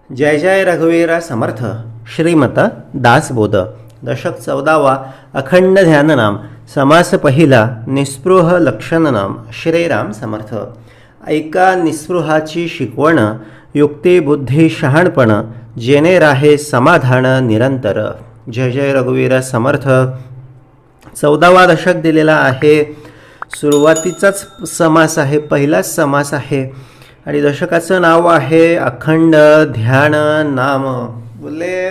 जय जय रघुवीर समर्थ. श्रीमत दासबोध. दशक 14वा. अखंड ध्याननाम. समास पहिला. निस्पृह लक्षणनाम. श्रीराम समर्थ. ऐका निस्पृहाची शिकवण, युक्ती बुद्धी शहाणपण, जेणे राहे समाधान निरंतर. जय जय रघुवीर समर्थ. 14वा दशक दिलेला आहे. सुरुवातीचाच समास आहे, पहिलाच समास आहे आणि दशकाचं नाव आहे अखंड ध्यान नाम. बोलले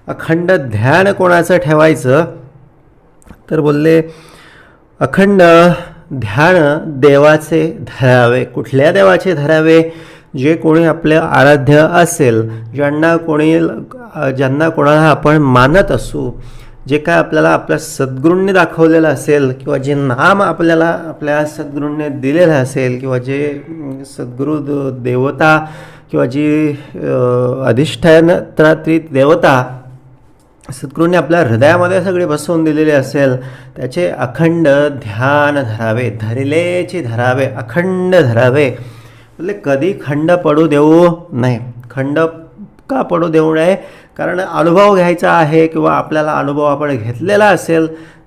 अखंड ध्यान कोणाचं ठेवायचं, तर बोलले अखंड ध्यान देवाचे धरावे. कुठल्या देवाचे धरावे? जे कोणी आपले आराध्य असेल, ज्यांना कोणाला आपण मानत असू, जे काय आपल्याला आपल्या सद्गुरूंनी दाखवलेलं असेल, किंवा जे नाम आपल्याला आपल्या सद्गुरूंनी दिलेलं असेल, किंवा जे सद्गुरू देवता किंवा जी अधिष्ठात्री देवता सद्गुरूंनी आपल्या हृदयामध्ये सगळे बसवून दिलेले असेल, त्याचे अखंड ध्यान धरावे. धरिलेची धरावे, अखंड धरावे. म्हणजे कधी खंड पडू देऊ नये. खंड का पडू देऊ नये? कारण अनुभव घ्यायचा आहे, किंवा आपल्याला अनुभव आपण घेतलेला असेल.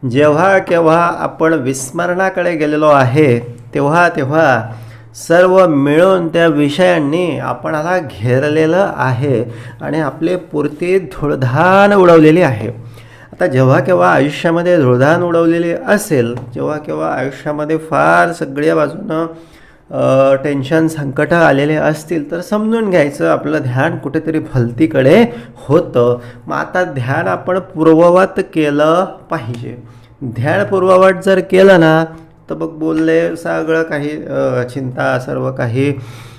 जेव्हा केव्हा आपण विस्मरणाकडे गेलेलो आहे, तेव्हा सर्व मिळून त्या विषयांनी आपणाला घेरलेलं आहे आणि आपले पुरती धुळधाण उडवलेली आहे. आता जेव्हा केव्हा आयुष्यामध्ये धुळधाण उडवलेली असेल, जेव्हा केव्हा आयुष्यामध्ये फार सगळ्या बाजूनं टेन्शन संकट आलेले असतील, तर समजून घ्यायचं आपलं ध्यान कुठेतरी भलतीकडे होतं. मग आता ध्यान आपण पूर्ववत केलं पाहिजे. ध्यान पूर्ववत जर केलं ना, तर बघ बोलले सगळं काही चिंता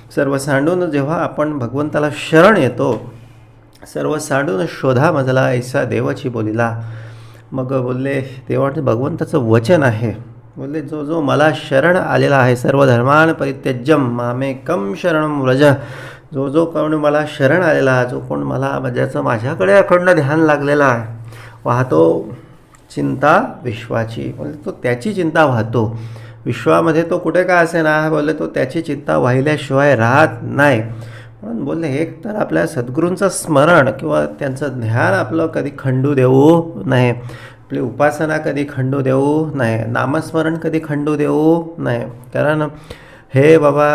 सर्व सांडून जेव्हा आपण भगवंताला शरण येतो, सर्व सांडून शोधा मजला ऐसा देवाची बोलिला. मग बोलले देवाचं भगवंताचं वचन आहे. बोलले जो जो मला शरण आलेला आहे, सर्व धर्मान परित्यज्यम मामेकम शरणं व्रज. जो जो कोण मला शरण आलेला, जो कोण मला माझ्याकडे अखंड ध्यान लागलेला आहे, वाहतो चिंता विश्वाची. बोलले तो त्याची चिंता वाहतो. विश्वामध्ये तो कुठे का असे ना, बोलले तो त्याची चिंता वाहिल्याशिवाय राहत नाही. म्हणून बोलले एक तर आपल्या सद्गुरूंचं स्मरण किंवा त्यांचं ध्यान आपलं कधी खंडू देऊ नये. आपली उपासना कधी खंडू देऊ नये. नामस्मरण कधी खंडू देऊ नये. कारण हे बाबा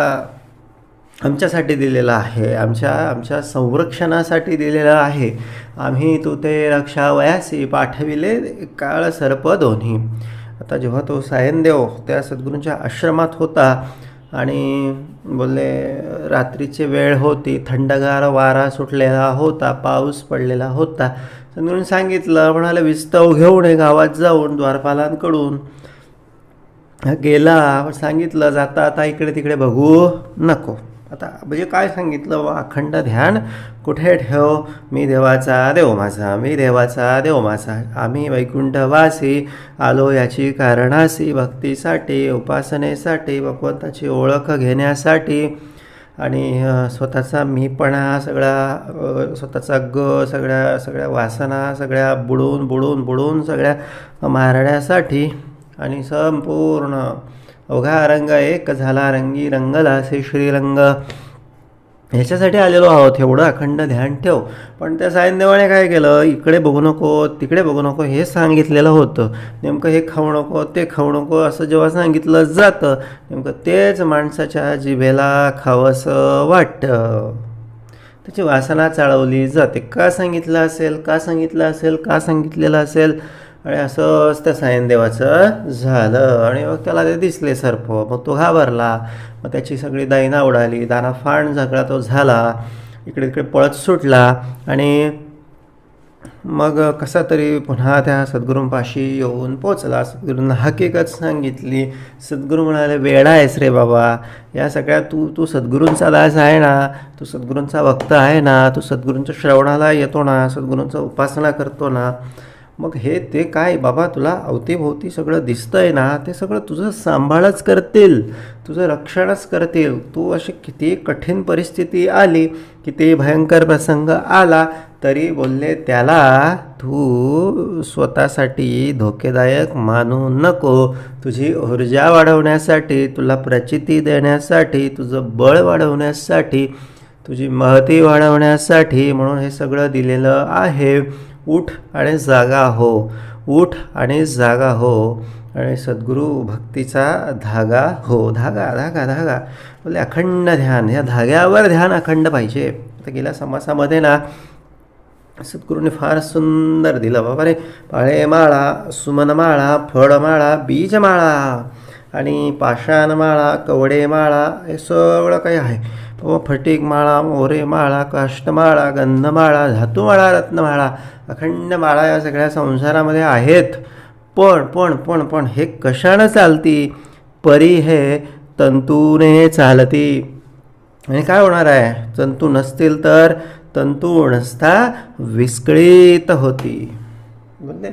आमच्यासाठी दिलेलं आहे, आमच्या संरक्षणासाठी दिलेलं आहे. आम्ही तू ते रक्षावयासी पाठविले काळ सर्प दोन्ही. आता जेव्हा तो सायनदेव त्या सद्गुरूंच्या आश्रमात होता आणि बोलले रात्रीची वेळ होती, थंडगार वारा सुटलेला होता, पाऊस पडलेला होता. म्हणून सांगितलं, म्हणाले विस्तव घेऊन गावात जाऊन द्वारपालांकडून गेला. सांगितलं जाता आता इकडे तिकडे बघू नको. आता म्हणजे काय सांगितलं? अखंड ध्यान कुठे ठेव? मी देवाचा देव माझा, मी देवाचा देव माझा. आम्ही वैकुंठवासी आलो याची कारणासी, भक्तीसाठी, उपासनेसाठी, भगवंताची ओळख घेण्यासाठी आणि स्वतःचा मीपणा सगळा, स्वतःचा सगळ्या वासना सगळ्या बुडून सगळ्या मारण्यासाठी आणि संपूर्ण अवघा रंग एक झाला, रंगी रंगला से श्रीरंग, ह्याच्यासाठी आलेलो आहोत. एवढं अखंड ध्यान ठेव. पण त्या सायनदेवाने काय केलं? इकडे बघू नको, तिकडे बघू नको हे सांगितलेलं होतं. नेमकं हे खाऊ नको, ते खाऊ नको असं जेव्हा सांगितलं जातं, नेमकं तेच माणसाच्या जिभेला खावंसं वाटतं. त्याची वासना चाळवली जाते. का सांगितलं असेल आणि असंच त्या सायनदेवाचं झालं. आणि मग त्याला ते दिसले सर्प. मग तो घाबरला. मग त्याची सगळी दैना उडाली, दानाफाण सगळा तो झाला, इकडे तिकडे पळत सुटला. आणि मग कसा तरी पुन्हा त्या सद्गुरूंपाशी येऊन पोचला. सद्गुरूंना हकीकत सांगितली. सद्गुरू म्हणाले, वेडा आहेस रे बाबा, या सगळ्या तू सद्गुरूंचा दास आहे ना, तू सद्गुरूंचा भक्त आहे ना, तू सद्गुरूंच्या श्रवणाला येतो ना, सद्गुरूंचा उपासना करतो ना, मग हे ते काय बाबा, तुला अवतीभोवती सगळं दिसतंय ना, ते सगळं तुझं सांभाळच करतील, तुझं रक्षणच करतील. तू अशी किती कठीण परिस्थिती आली, किती भयंकर प्रसंग आला, तरी बोलले त्याला तू स्वतःसाठी धोकेदायक मानू नको. तुझी ऊर्जा वाढवण्यासाठी, तुला प्रचिती देण्यासाठी, तुझं बळ वाढवण्यासाठी तुझी महती वाढवण्यासाठी म्हणून हे सगळं दिलेलं आहे. उठ आणि जागा हो, उठ आणि जागा हो आणि सद्गुरू भक्तीचा धागा हो. धागा धागा धागा बोले अखंड ध्यान, ह्या धाग्यावर ध्यान अखंड पाहिजे. आता गेल्या समासामध्ये ना सद्गुरूने फार सुंदर दिलं बाबा रे. पाळेमाळा, सुमनमाळा, फळमाळा, बीजमाळा आणि पाषाणमाळा, कवडेमाळा हे सगळं काही आहे. बाबा फटिकमाळा, मोरेमाळा, काष्टमाळा, गंधमाळा, धातुमाळा, रत्नमाळा, अखंड माळा या सगळ्या संसारामध्ये आहेत. पण पण पण पण हे कशानं चालती? परी हे तंतूने चालती. आणि काय होणार आहे? तंतू नसतील तर तंतू नसता विस्कळीत होती. बोलते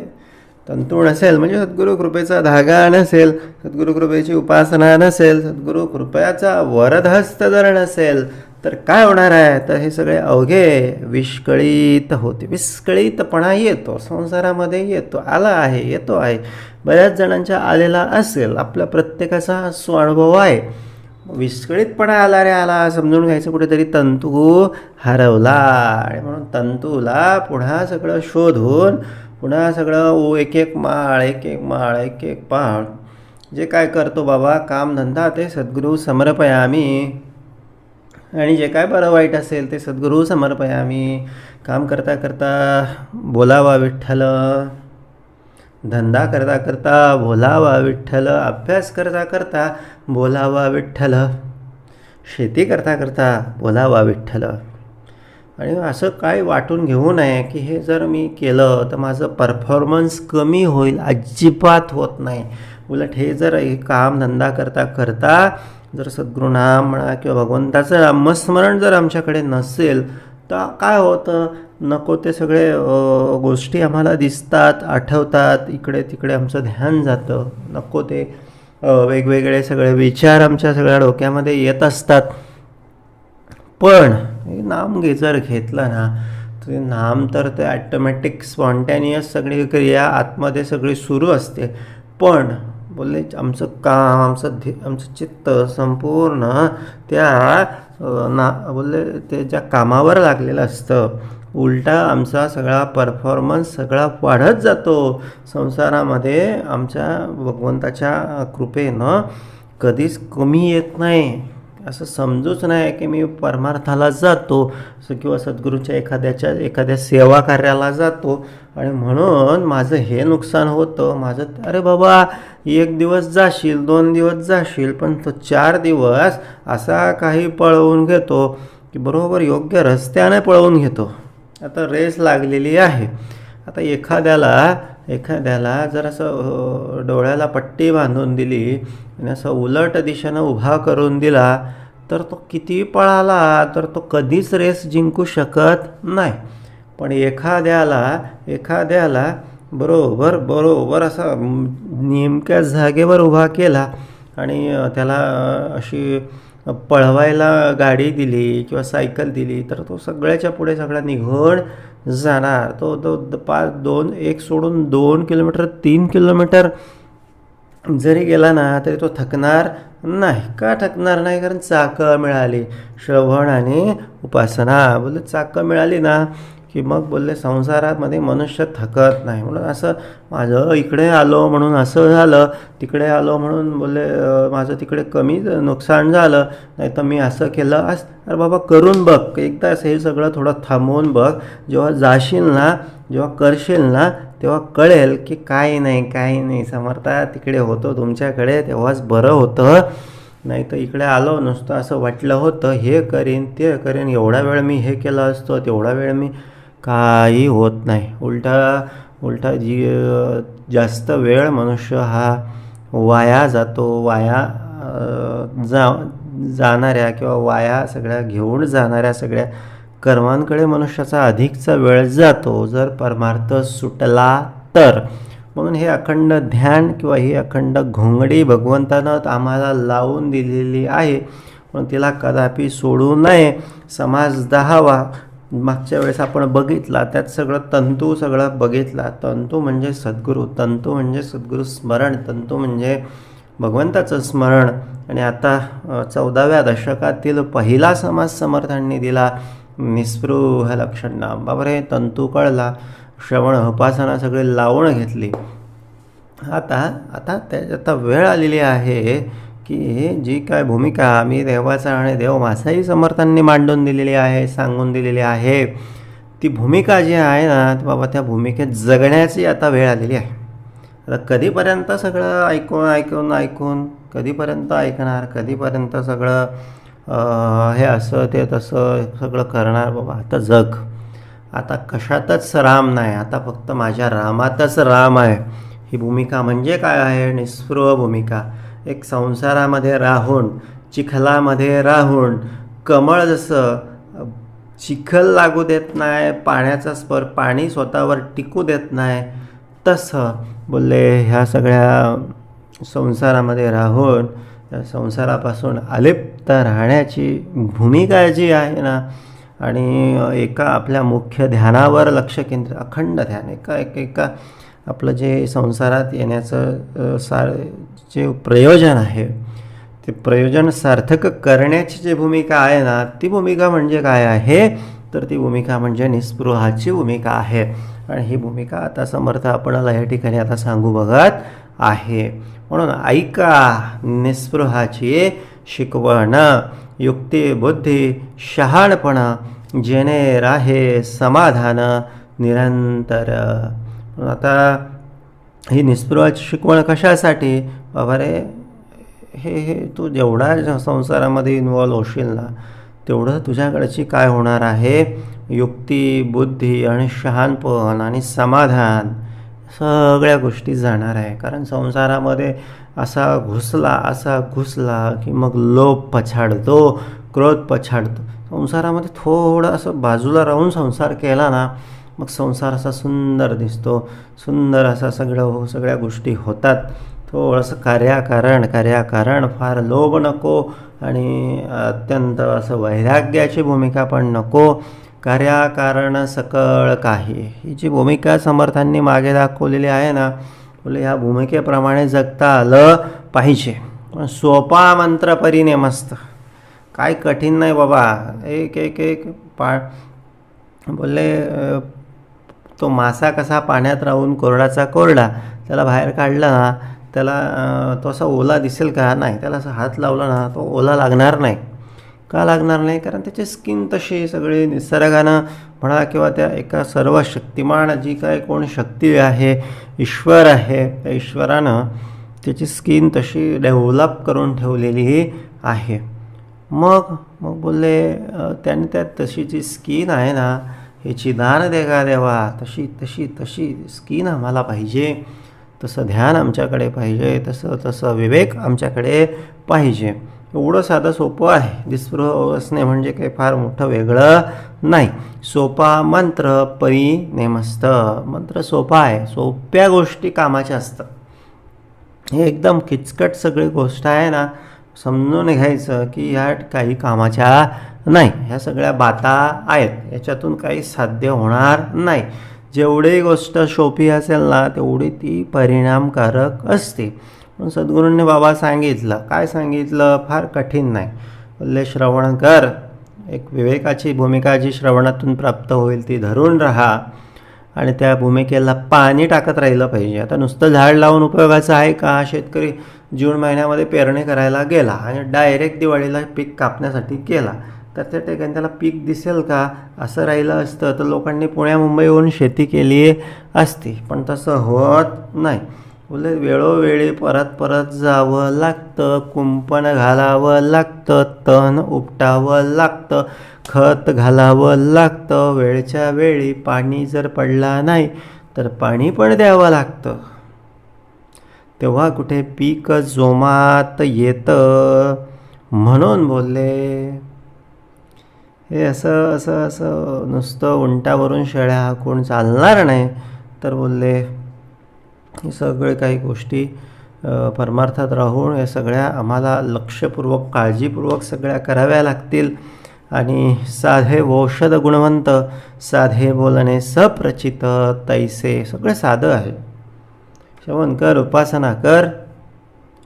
तंतू नसेल म्हणजे सद्गुरू कृपेचा धागा नसेल, सद्गुरू कृपेची उपासना नसेल, सद्गुरू कृपेचा वरदहस्त जर नसेल तर काय होणार आहे? तर हे सगळे अवघे विस्कळीत होते. विस्कळीतपणा येतो, संसारामध्ये येतो, आला आहे, येतो आहे. बऱ्याच जणांच्या आलेला असेल, आपल्या प्रत्येकाचा स्वानुभव आहे. विस्कळीतपणा आला रे आला समजून घ्यायचं, कुठेतरी तंतू हरवला. आणि म्हणून तंतूला पुन्हा सगळं शोधून, पुन्हा सगळं एक एक माळ, एक एक माळ, एक एक पाळ जे काय करतो बाबा कामधंदा ते सद्गुरू समर्पयामी. आणि जे काय बरं वाईट असेल ते सद्गुरू समर्पयामी. काम करता करता बोलावा विठ्ठल, धंदा करता करता बोलावा विठ्ठल, अभ्यास करता करता बोलावा विठ्ठल, शेती करता करता बोलावा विठ्ठल. आणि असं काय वाटून घेऊ नये की हे जर मी केलं तर माझं परफॉर्मन्स कमी होईल. अजिबात होत नाही. उलट हे जर कामधंदा करता करता जर सद्गुरुनाम म्हणा किंवा भगवंताचं नामस्मरण जर आमच्याकडे नसेल तर काय होतं? नको ते सगळे गोष्टी आम्हाला दिसतात, आठवतात, इकडे तिकडे आमचं ध्यान जातं. नको ते वेगवेगळे सगळे विचार आमच्या सगळ्या डोक्यामध्ये येत असतात. पण नाम जर घेतलं ना तर नाम तर ते ॲटोमॅटिक स्पॉन्टॅनियस सगळी क्रिया आतमध्ये सगळी सुरू असते. पण बोलले आमचं काम, आमचं चित्त संपूर्ण त्या बोलले ते ज्या कामावर लागलेलं असतं. उलटा आमचा सगळा परफॉर्मन्स सगळा वाढत जातो. संसारामध्ये आमच्या भगवंताच्या कृपेनं कधीच कमी येत नाही. असं समजूच नाही की मी परमार्थाला जातो किंवा सद्गुरूच्या एखाद्या सेवा कार्याला जातो आणि म्हणून माझं हे नुकसान होतं. माझं अरे बाबा 1 दिवस जाशील, 2 दिवस जाशील, पण तो 4 दिवस असा काही पळवून घेतो की बरोबर योग्य रस्त्याने पळवून घेतो. आता रेस लागलेली आहे. आता एखाद्याला जर असं डोळ्याला पट्टी बांधून दिली आणि असं उलट दिशेनं उभा करून दिला तर तो किती पळाला तर तो कधीच रेस जिंकू शकत नाही. पण एखाद्याला बरोबर असा नेमक्या जागेवर उभा केला आणि त्याला अशी पळवायला गाडी दिली किंवा सायकल दिली तर तो सगळ्याच्या पुढे सगळा निघून जाणार. तो 1 सोडून 2 किलोमीटर 3 किलोमीटर जरी गेला ना तरी तो थकणार नाही. का थकणार नाही? कारण चाकं मिळाली, श्रवण आणि उपासना. बोलले चाकं मिळाली ना की मग बोलले संसारामध्ये मनुष्य थकत नाही. म्हणून असं माझं इकडे आलो म्हणून असं झालं, तिकडे आलो म्हणून बोलले माझं तिकडे कमी नुकसान झालं, नाही तर मी असं केलं. अरे बाबा करून बघ एकदा. हे सगळं थोडं थांबवून बघ. जेव्हा जाशील ना, जेव्हा करशील ना तेव्हा कळेल की काही नाही समर्था तिकडे होतो तुमच्याकडे तेव्हाच बरं होतं. नाही तर इकडे आलो नुसतं असं वाटलं होतं हे करीन ते करीन, एवढा वेळ मी हे केलं असतं, तेवढा वेळ मी काही होत नाही. उलटा जास्त वेळ मनुष्य हा वाया जातो. वाया जाणाऱ्या किंवा वाया सगळ्या घेऊन जाणाऱ्या सगळ्या कर्मांकडे मनुष्याचा अधिकचा वेळ जातो जर परमार्थ सुटला तर. म्हणून हे अखंड ध्यान किंवा ही अखंड घोंगडी भगवंतानं आम्हाला लावून दिलेली आहे. पण तिला कदापि सोडू नये. समाज 10वा मागच्या वेळेस आपण बघितला, त्यात सगळं बघितला. तंतू म्हणजे सद्गुरू, तंतू म्हणजे सद्गुरू स्मरण, तंतू म्हणजे भगवंताचं स्मरण. आणि आता 14व्या दशकातील पहिला समास समर्थांनी दिला, निस्पृह लक्षण नाम. बाबरे, तंतू कळला, श्रवण उपासना सगळी लावून घेतली. आता वेळ आलेली आहे की जी काय भूमिका आम्ही देवाचा आणि देव माझाही समर्थांनी मांडून दिलेली आहे, सांगून दिलेली आहे, ती भूमिका जी आहे ना, बाबा त्या भूमिकेत जगण्याची आता वेळ आलेली आहे. आता कधीपर्यंत सगळं ऐकून कधीपर्यंत ऐकणार, कधीपर्यंत सगळं हे असं ते तसं सगळं करणार. बाबा आता जग, आता कशातच राम नाही, आता फक्त माझ्या रामातच राम आहे. ही भूमिका म्हणजे काय आहे? निस्पृह भूमिका. एक संसारामध्ये राहून, चिखलामध्ये राहून, कमळ जसं चिखल लागू देत नाही, पाण्याचा पाणी स्वतःवर टिकू देत नाही, तसं बोलले ह्या सगळ्या संसारामध्ये राहून त्या संसारापासून अलिप्त राहण्याची भूमिका जी आहे ना, आणि एका आपल्या मुख्य ध्यानावर लक्ष केंद्रित, अखंड ध्यान, एका आपलं जे संसारात येण्याचं जे प्रयोजन आहे, ते प्रयोजन सार्थक करण्याची जी भूमिका आहे ना, ती भूमिका म्हणजे काय आहे? तर ती भूमिका म्हणजे निस्पृहाची भूमिका आहे. आणि ही भूमिका आता समर्थ आपणाला या ठिकाणी आता सांगू बघत आहे. म्हणून ऐका निस्पृहाची शिकवण, युक्ती बुद्धी शहाणपणा, जेणे राहे समाधान निरंतर. आता ही निस्पृहाची शिकवण कशासाठी? बाबा रे, हे तू जेवढा संसारामध्ये इन्वॉल्व होशील ना, तेवढं तुझ्याकडची काय होणार आहे? युक्ती बुद्धी आणि शहाणपण आणि समाधान सगळ्या गोष्टी जाणार आहे. कारण संसारामध्ये असा घुसला की मग लोभ पछाडतो, क्रोध पछाडतो. संसारामध्ये थोडं असं बाजूला राहून संसार केला ना, मग संसार असा सुंदर दिसतो, सुंदर असा सगळ्या गोष्टी होतात. थोडंसं कार्याकारण, फार लोभ नको आणि अत्यंत असं वैराग्याची भूमिका पण नको. कार्याकारण सकळ काही, ही जी भूमिका समर्थांनी मागे दाखवलेली आहे ना, बोले ह्या भूमिकेप्रमाणे जगता आलं पाहिजे. सोपा मंत्र परिणे मस्त, काय कठीण नाही बाबा. एक बोलले तो मासा कसा पाण्यात राहून कोरडाचा कोरडा, त्याला बाहेर काढला ना, त्याला तो असा ओला दिसेल का? नाही. त्याला असा हात लावला ना, तो ओला लागणार नाही. का लागणार नाही? कारण त्याची स्किन तशी सगळी निसर्गानं म्हणा किंवा त्या एका सर्व शक्तिमान जी काय कोण शक्ती आहे, ईश्वर आहे, त्या ईश्वरानं त्याची स्किन तशी डेव्हलप करून ठेवलेली आहे. मग बोलले त्याने त्यात तशी जी स्किन आहे ना, ह्याची दान दे का देवा, तशी स्किन आम्हाला पाहिजे, तसं ध्यान आमच्याकडे पाहिजे, तसं विवेक आमच्याकडे पाहिजे. एवढं साधं सोपं आहे. निस्पृह असणे म्हणजे काही फार मोठं वेगळं नाही. सोपा मंत्र परिनेमस्त. मंत्र सोपा आहे, सोप्या गोष्टी कामाच्या असतात. हे एकदम किचकट सगळी गोष्ट आहे ना, समजून घ्यायचं की ह्या काही कामाच्या नाही. ह्या सगळ्या बाता आहेत, याच्यातून काही साध्य होणार नाही. जेवढी गोष्ट सोपी असेल ना, तेवढी ती परिणामकारक असते. म्हणून सद्गुरूंनी बाबा सांगितलं, काय सांगितलं? फार कठीण नाही. बोलले श्रवण कर, एक विवेकाची भूमिका जी श्रवणातून प्राप्त होईल ती धरून राहा आणि त्या भूमिकेला पाणी टाकत राहिलं पाहिजे. आता नुसतं झाड लावून उपयोगाचं आहे का? शेतकरी जून महिन्यामध्ये पेरणी करायला गेला आणि डायरेक्ट दिवाळीला पीक कापण्यासाठी गेला, तर त्या ठिकाणी त्याला पीक दिसेल का? असं राहिलं असतं तर लोकांनी पुण्या मुंबईहून शेती केली असती. पण तसं होत नाही. बोले वेळोवेळी परत जावं लागतं, कुंपण घालावं लागतं, तण उपटावं लागतं, खत घालावं लागतं, वेळच्या वेळी पाणी जर पडला नाही तर पाणी पण द्यावं लागतं. तेव्हा कुठे पीक जोमात येतं. म्हणून बोलले हे असं नुसतं उंटावरून शेळ्या हाकून चालणार नाही. तर बोलले हे सगळे काही गोष्टी परमार्थात राहून या सगळ्या आम्हाला लक्षपूर्वक काळजीपूर्वक सगळ्या कराव्या लागतील. आणि साधे औषध गुणवंत, साधे बोलणे सप्रचित, तैसे सगळं साधं आहे. श्रवण कर, उपासना कर,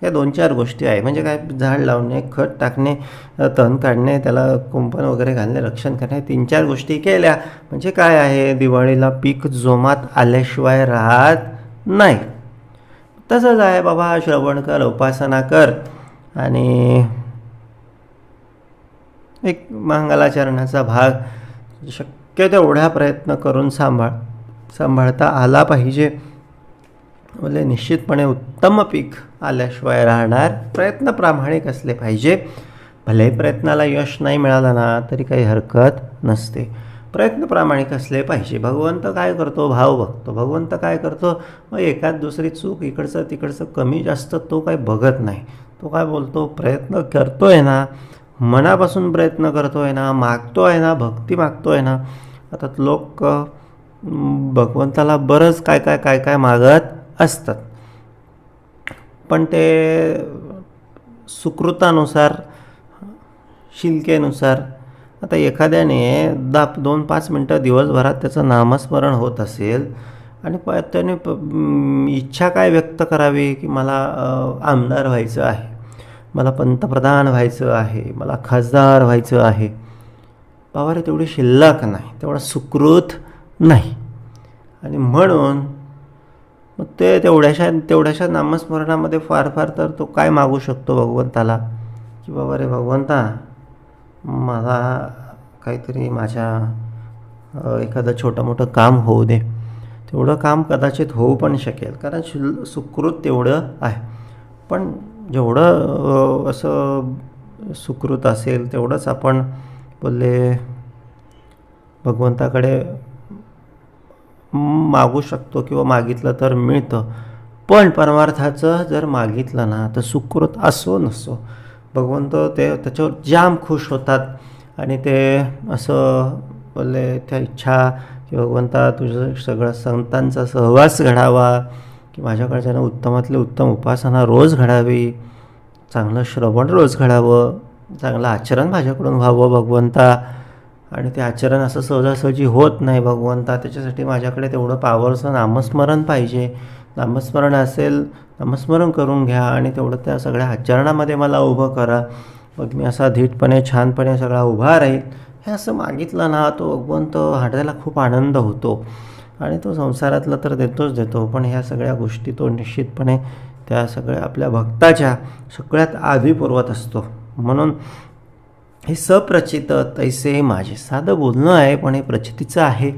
या 2-4 गोष्टी आहे. म्हणजे काय, झाड लावणे, खत टाकणे, तण काढणे, त्याला कुंपण वगैरे घालणे, रक्षण करणे, 3-4 गोष्टी केल्या म्हणजे काय आहे, दिवाळीला पीक जोमात आल्याशिवाय राहत नाही. तसंच आहे बाबा, श्रवण कर, उपासना कर आणि एक मंगलाचरणाचा भाग शक्य तेवढा प्रयत्न करून सांभाळता आला पाहिजे. म्हणजे निश्चितपणे उत्तम पीक आल्याशिवाय राहणार. प्रयत्न प्रामाणिक असले पाहिजे. भले प्रयत्नाला यश नाही मिळालं ना तरी काही हरकत नसते, प्रयत्न प्रामाणिक असले पाहिजे. भगवंत काय करतो, भाव बघतो. भगवंत काय करतो, मग एकाच दुसरी चूक इकडचं तिकडचं कमी जास्त तो काही बघत नाही. तो काय बोलतो, प्रयत्न करतोय ना, मनापासून प्रयत्न करतोय ना, मागतोय ना, भक्ती मागतोय ना. आता लोक भगवंताला बरंच काय काय काय काय मागत असतात, पण ते सुकृतानुसार, शिल्केनुसार. आता एखाद्याने 2-5 मिनटं दिवसभरात त्याचं नामस्मरण होत असेल आणि त्याने इच्छा काय व्यक्त करावी की मला आमदार व्हायचं आहे, मला पंतप्रधान व्हायचं आहे, मला खासदार व्हायचं आहे. बाबा रे, तेवढी शिल्लक नाही, तेवढा सुकृत नाही. आणि म्हणून मग ते तेवढ्याशा नामस्मरणामध्ये फार फार तर तो काय मागू शकतो भगवंताला, की बाबा रे भगवंता, मला काहीतरी माझ्या एखादं छोटं मोठं काम होऊ दे. तेवढं काम कदाचित होऊ पण शकेल, कारण सुकृत तेवढं आहे. पण जेवढं असं सुकृत असेल तेवढंच आपण बोलले भगवंताकडे मागू शकतो किंवा मागितलं तर मिळतं. पण परमार्थाचं जर मागितलं ना तर सुकृत असो नसो, भगवंत त्याच्यावर जाम खुश होतात आणि ते असं बोलले त्या इच्छा की भगवंता तुझं सगळं संतांचा सहवास घडावा, की माझ्याकडच्यानं उत्तमातले उत्तम उपासना रोज घडावी, चांगलं श्रवण रोज घडावं, चांगलं आचरण माझ्याकडून व्हावं भगवंता. आणि ते आचरण असं सहजासहजी होत नाही भगवंता, त्याच्यासाठी माझ्याकडे तेवढं पावरचं नामस्मरण पाहिजे. नामस्मरण असेल, नामस्मरण करून घ्या आणि तेवढं त्या सगळ्या आचरणामध्ये मला उभं करा. मग मी असा धीटपणे छानपणे सगळा उभा राहील. हे असं मागितलं ना तो भगवंत हाडायला खूप आनंद होतो आणि तो संसारातलं तर देतो, पण ह्या सगळ्या गोष्टी तो निश्चितपणे त्या सगळ्या आपल्या भक्ताच्या सगळ्यात आधी पुरवत असतो. म्हणून हे सप्रचित तैसे माझे, साधं बोलणं आहे पण हे प्रचितीचं आहे.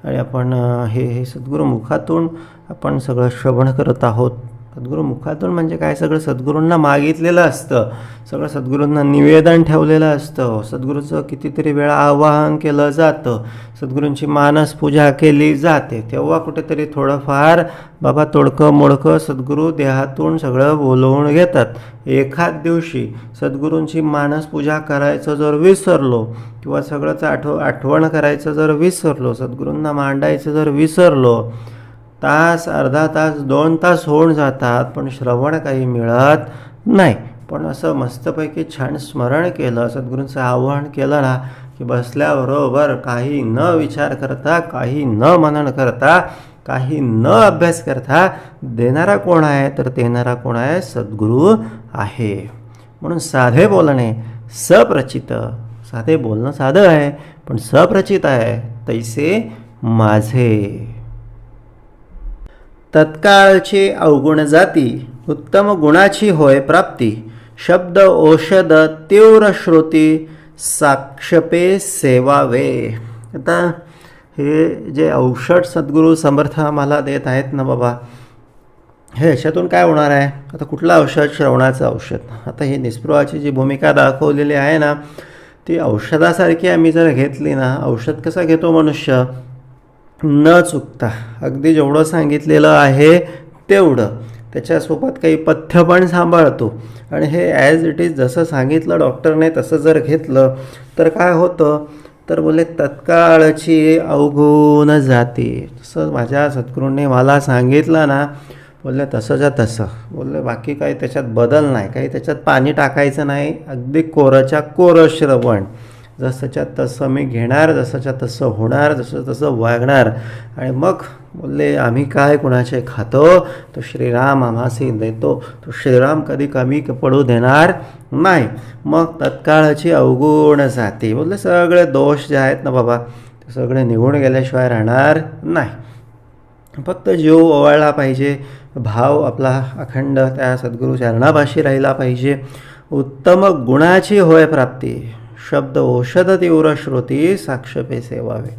आणि आपण हे सद्गुरू मुखातून आपण सगळं श्रवण करत आहोत. सद्गुरू मुखातून म्हणजे काय, सगळं सद्गुरूंना मागितलेलं असतं, सगळं सद्गुरूंना निवेदन ठेवलेलं असतं, सद्गुरूचं कितीतरी वेळा आवाहन केलं जातं, सद्गुरूंची मानस पूजा केली जाते. तेव्हा कुठेतरी थोडंफार बाबा तोडकं मोडकं सद्गुरू देहातून सगळं बोलवून घेतात. एखाद दिवशी सद्गुरूंची मानस पूजा करायचं जर विसरलो किंवा सगळंच आठवण करायचं जर विसरलो, सद्गुरूंना मांडायचं जर विसरलो, तास, अर्धा तास, 2 तास होऊन जातात, पण श्रवण काही मिळत नाही. पण असं मस्तपैकी छान स्मरण केलं, सद्गुरूंचं आवाहन केलं ना की बसल्याबरोबर काही न विचार करता, काही न मनन करता, काही न अभ्यास करता देणारा कोण आहे, तर देणारा कोण आहे, सद्गुरू आहे. म्हणून साधे बोलणे सप्रचित, साधे बोलणं साधं आहे पण सप्रचित आहे, तैसे माझे. तत्काळची अवगुण जाती, उत्तम गुणाची होय प्राप्ती, शब्द औषध तीव्र श्रुती, साक्षपे सेवावे. आता हे जे औषध सद्गुरू समर्थ आम्हाला देत आहेत ना बाबा, हे याच्यातून काय होणार आहे. आता कुठलं औषध, श्रवणाचं औषध. आता ही निस्पृहाची जी भूमिका दाखवलेली आहे ना, ती औषधासारखी आम्ही जर घेतली ना, औषध कसं घेतो मनुष्य, न चुकता अगदी जेवढं सांगितलेलं आहे तेवढं, त्याच्यासोबत काही पथ्य पण सांभाळतो आणि हे ॲज इट इज जसं सांगितलं डॉक्टरने तसं जर घेतलं तर काय होतं, तर बोलले तत्काळची अवगुण जाते. तसं माझ्या सद्गुरूंनी मला सांगितलं ना, बोलले तसंच्या तसं, बोलले बाकी काही त्याच्यात बदल नाही, काही त्याच्यात पाणी टाकायचं नाही, अगदी कोरच्या कोरं श्रवण. जसंच्या तसं मी घेणार, जसंच्या तसं होणार, जसं तसं वागणार. आणि मग बोलले आम्ही काय कुणाचे खातो, तो श्रीराम आम्हासी देतो, तो श्रीराम कधी कमी पडू देणार नाही. मग तत्काळाची अवगुण जाती. बोलले सगळे दोष जे आहेत ना बाबा ते सगळे निघून गेल्याशिवाय राहणार नाही. फक्त जीव ओवाळला पाहिजे, भाव आपला अखंड त्या सद्गुरू चरणापाशी राहिला पाहिजे. उत्तम गुणाची होय प्राप्ती, शब्द औषध तीव्र श्रुती साक्षेपे सेवावे.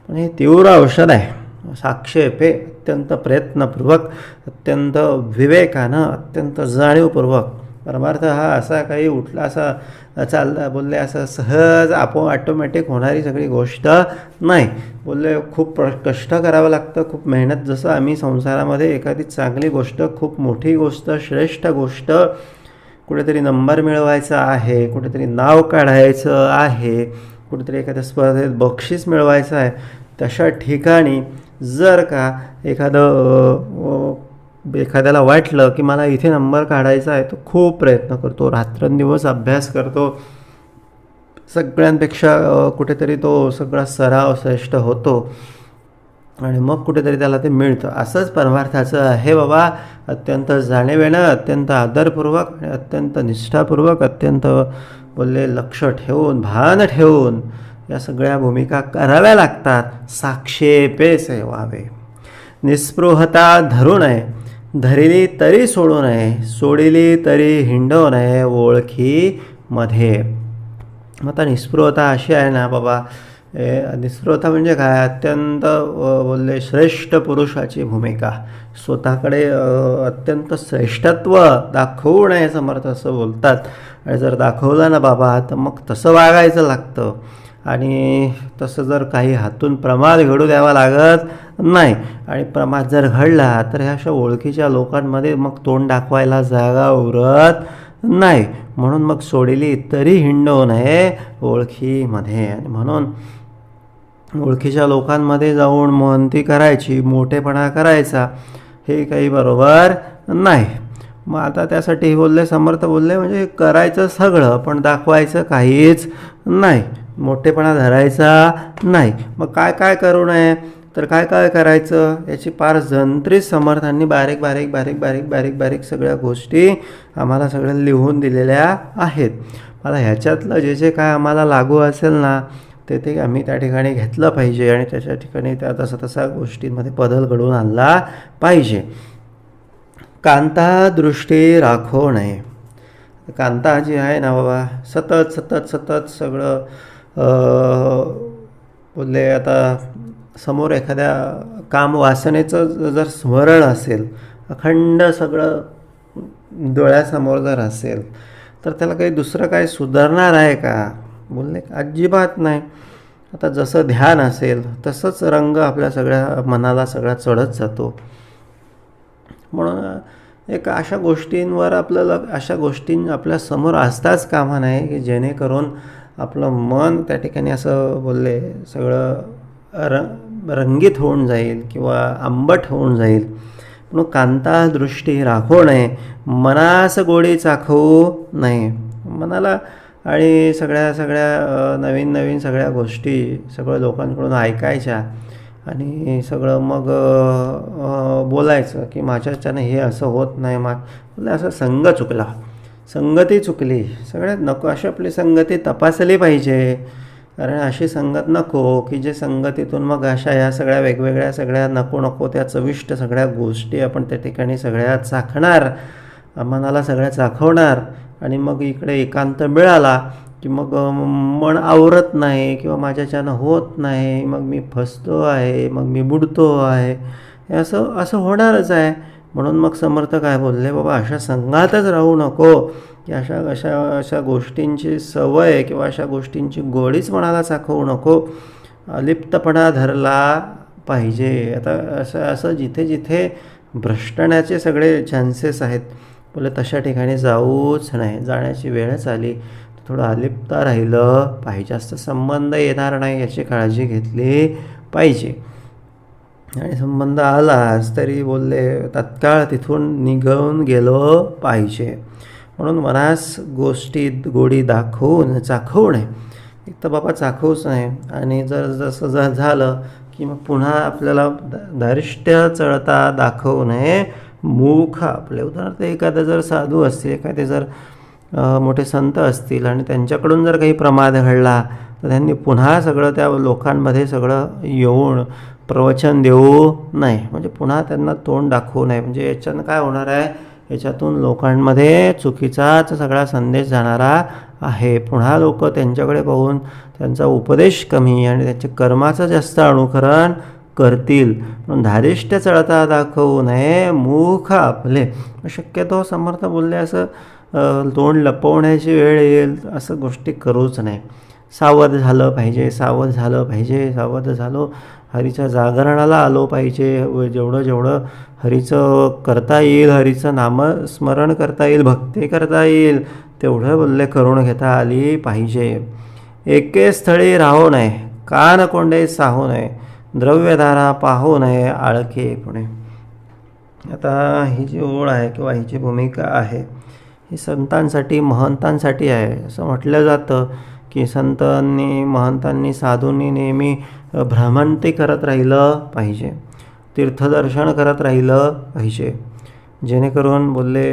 पण हे तीव्र औषध आहे. साक्षेपे अत्यंत प्रयत्नपूर्वक, अत्यंत विवेकानं, अत्यंत जाणीवपूर्वक. परमार्थ हा असा काही उठला असा चालला बोलले असं सहज ऑटोमॅटिक होणारी सगळी गोष्ट नाही. बोलले खूप कष्ट करावं लागतं, खूप मेहनत. जसं आम्ही संसारामध्ये एखादी चांगली गोष्ट, खूप मोठी गोष्ट, श्रेष्ठ गोष्ट, कुठेतरी नंबर मिळवायचा आहे, कुठेतरी नाव काढायचं आहे, कुठेतरी एखाद्या स्पर्धेत बक्षीस मिळवायचं आहे, तशा ठिकाणी जर का एखाद्याला वाटलं की मला इथे नंबर काढायचा आहे, तो खूप प्रयत्न करतो, रात्रंदिवस अभ्यास करतो, सगळ्यांपेक्षा कुठेतरी तो सगळा सराव श्रेष्ठ होतो आणि मग कुठेतरी त्याला ते मिळतं. असंच परमार्थाचं आहे बाबा. अत्यंत जाणीवेनं, अत्यंत आदरपूर्वक आणि अत्यंत निष्ठापूर्वक, अत्यंत बोलले लक्ष ठेवून, भान ठेवून या सगळ्या भूमिका कराव्या लागतात. साक्षेपे सेवावे. निस्पृहता धरू नये, धरिली तरी सोडू नये, सोडिली तरी हिंडू नये ओळखीमध्ये. आता निस्पृहता अशी आहे ना बाबा, निस्पृहता म्हणजे काय, अत्यंत बोलले श्रेष्ठ पुरुषाची भूमिका. स्वतःकडे अत्यंत श्रेष्ठत्व दाखवू नये समर्थ असं बोलतात. आणि जर दाखवलं ना बाबा तर मग तसं वागायचं लागतं. आणि तसं जर काही हातून प्रमाद घडू द्यावा लागत नाही. आणि प्रमाद जर घडला तर ह्या अशा ओळखीच्या लोकांमध्ये मग तोंड दाखवायला जागा उरत नाही. म्हणून मग सोडली तरी हिंडू नये ओळखीमध्ये. आणि म्हणून ओळखीच्या लोकांमध्ये जाऊन मोहंती करायची, मोठेपणा करायचा, हे काही बरोबर नाही. मग आता त्यासाठी बोलले समर्थ बोलले म्हणजे करायचं सगळं पण दाखवायचं काहीच नाही, मोठेपणा धरायचा नाही. मग काय काय करू नये, तर काय काय करायचं याची फार जंत्रीत समर्थांनी बारीक बारीक बारीक बारीक बारीक बारीक सगळ्या गोष्टी आम्हाला सगळ्या लिहून दिलेल्या आहेत. आता ह्याच्यातलं जे जे काय आम्हाला लागू असेल ना ते आम्ही त्या ठिकाणी घेतलं पाहिजे आणि त्याच्या ठिकाणी त्या तसा तसा गोष्टींमध्ये बदल घडवून आणला पाहिजे. कांता दृष्टी राखो नये. कांता जी आहे ना बाबा सतत सतत सतत सगळं बोलले आता समोर एखाद्या काम वासनेचं जर स्मरण असेल, अखंड सगळं डोळ्यासमोर जर असेल तर त्याला काही दुसरं काय सुधारणार आहे का, बोलले अजिबात नाही. आता जसं ध्यान असेल तसंच रंग आपल्या सगळ्या मनाला सगळा चढत जातो. म्हणून एक अशा गोष्टींवर अशा गोष्टी आपल्या समोर असताच कामा नाही की जेणेकरून आपलं मन त्या ठिकाणी असं बोलले सगळं रंगीत होऊन जाईल किंवा आंबट होऊन जाईल. म्हणून कांता दृष्टी राखो नये, मनास गोडी चाखवू नये. मनाला आणि सगळ्या नवीन नवीन सगळ्या गोष्टी सगळं लोकांकडून ऐकायच्या आणि सगळं मग बोलायचं की माझ्याच्यानं हे असं होत नाही. म्हणजे असं संग चुकला, संगती चुकली, सगळ्यात नको अशी आपली संगती तपासली पाहिजे. कारण अशी संगत नको की जे संगतीतून मग अशा ह्या सगळ्या वेगवेगळ्या सगळ्या नको त्या चविष्ट सगळ्या गोष्टी आपण त्या ठिकाणी सगळ्या चाखणार, मनाला सगळ्या चाखवणार आणि मग इकडे एकांत मिळाला की मग मन आवरत नाही किंवा माझ्याच्यानं होत नाही, मग मी फसतो आहे, मग मी बुडतो आहे, हे असं होणारच आहे. म्हणून मग समर्थ काय बोलले, बाबा अशा संघातच राहू नको की अशा गोष्टींची सवय किंवा अशा गोष्टींची गोडीच मनाला चाखवू नको, अलिप्तपणा धरला पाहिजे. आता असं जिथे जिथे भ्रष्टण्याचे सगळे चान्सेस आहेत बोले तशा ठिकाणी जाऊच नाही. जाण्याची वेळच आली तर थोडं अलिप्त राहिलं पाहिजे, जास्त संबंध येणार नाही याची काळजी घेतली पाहिजे. आणि संबंध आलाच तरी बोलले तत्काळ तिथून निघून गेलो पाहिजे. म्हणून मनास गोष्टीत गोडी दाखवून चाखवू नये. एक तर बाबा चाखूच नाही, आणि जर जसं झालं की मग पुन्हा आपल्याला धारिष्ट्य चळता दाखवू नये मूर्ख आपले. उदाहरणार्थ एखादं जर साधू असतील, एखादे जर मोठे संत असतील आणि त्यांच्याकडून जर काही प्रमाद घडला तर त्यांनी पुन्हा सगळं त्या लोकांमध्ये सगळं येऊन प्रवचन देऊ नये, म्हणजे पुन्हा त्यांना तोंड दाखवू नये. म्हणजे याच्यानं काय होणार आहे, याच्यातून लोकांमध्ये चुकीचाच सगळा संदेश जाणारा आहे. पुन्हा लोक त्यांच्याकडे पाहून त्यांचा उपदेश कमी आणि त्यांच्या कर्माचं जास्त अनुकरण करतील. म्हणून धारिष्ट्य चळता दाखवू नये मूर्ख आपले. शक्यतो समर्थ बोलले असं तोंड लपवण्याची वेळ येईल असं गोष्टी करूच नाही. सावध झालं पाहिजे, सावध झालं पाहिजे, सावध झालो. हरीच्या जागरणाला आलो पाहिजे. जेवढं हरीचं करता येईल, हरीचं नामस्मरण करता येईल, भक्ती करता येईल तेवढं बोलले करून घेता आली पाहिजे. एके स्थळी राहू नये, कान कोंडे साहू नये, द्रव्यधारा पाहू नये आळखे पुणे. आता ही जी ओळ आहे किंवा ही जी भूमिका आहे ही संतांसाठी, महंतांसाठी आहे. असं म्हटलं जातं की संतांनी, महंतांनी, साधूंनी नेहमी भ्रमंती करत राहिलं पाहिजे, तीर्थदर्शन करत राहिलं पाहिजे, जेणेकरून बोलले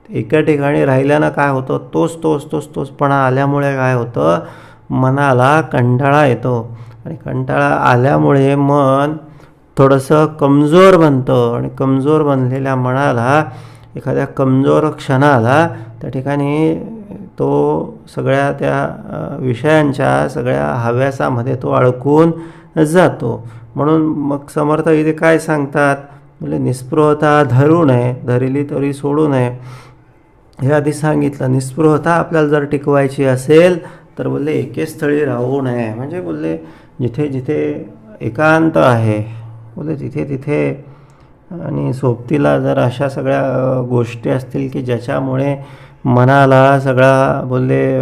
एका ठिकाणी राहिल्यानं काय होतं, तोचपणा आल्यामुळे काय होतं, मनाला कंटाळा येतो आणि कंटाळा आल्यामुळे मन थोडंसं कमजोर बनतं आणि कमजोर बनलेल्या मनाला एखाद्या कमजोर क्षणाला त्या ठिकाणी तो सगळ्या त्या विषयांच्या सगळ्या हव्यासामध्ये तो अडकून जातो. म्हणून मग समर्थ इथे काय सांगतात, म्हणजे निस्पृहता धरू नये, धरली तरी सोडू नये. हे आधी सांगितलं. निस्पृहता आपल्याला जर टिकवायची असेल तर बोलले एके स्थळी राहू नये, म्हणजे बोलले जिथे जिथे एकांत आहे बोलले तिथे तिथे, आणि सोबतीला जर अशा सगळ्या गोष्टी असतील की ज्याच्यामुळे मनाला सगळा बोलले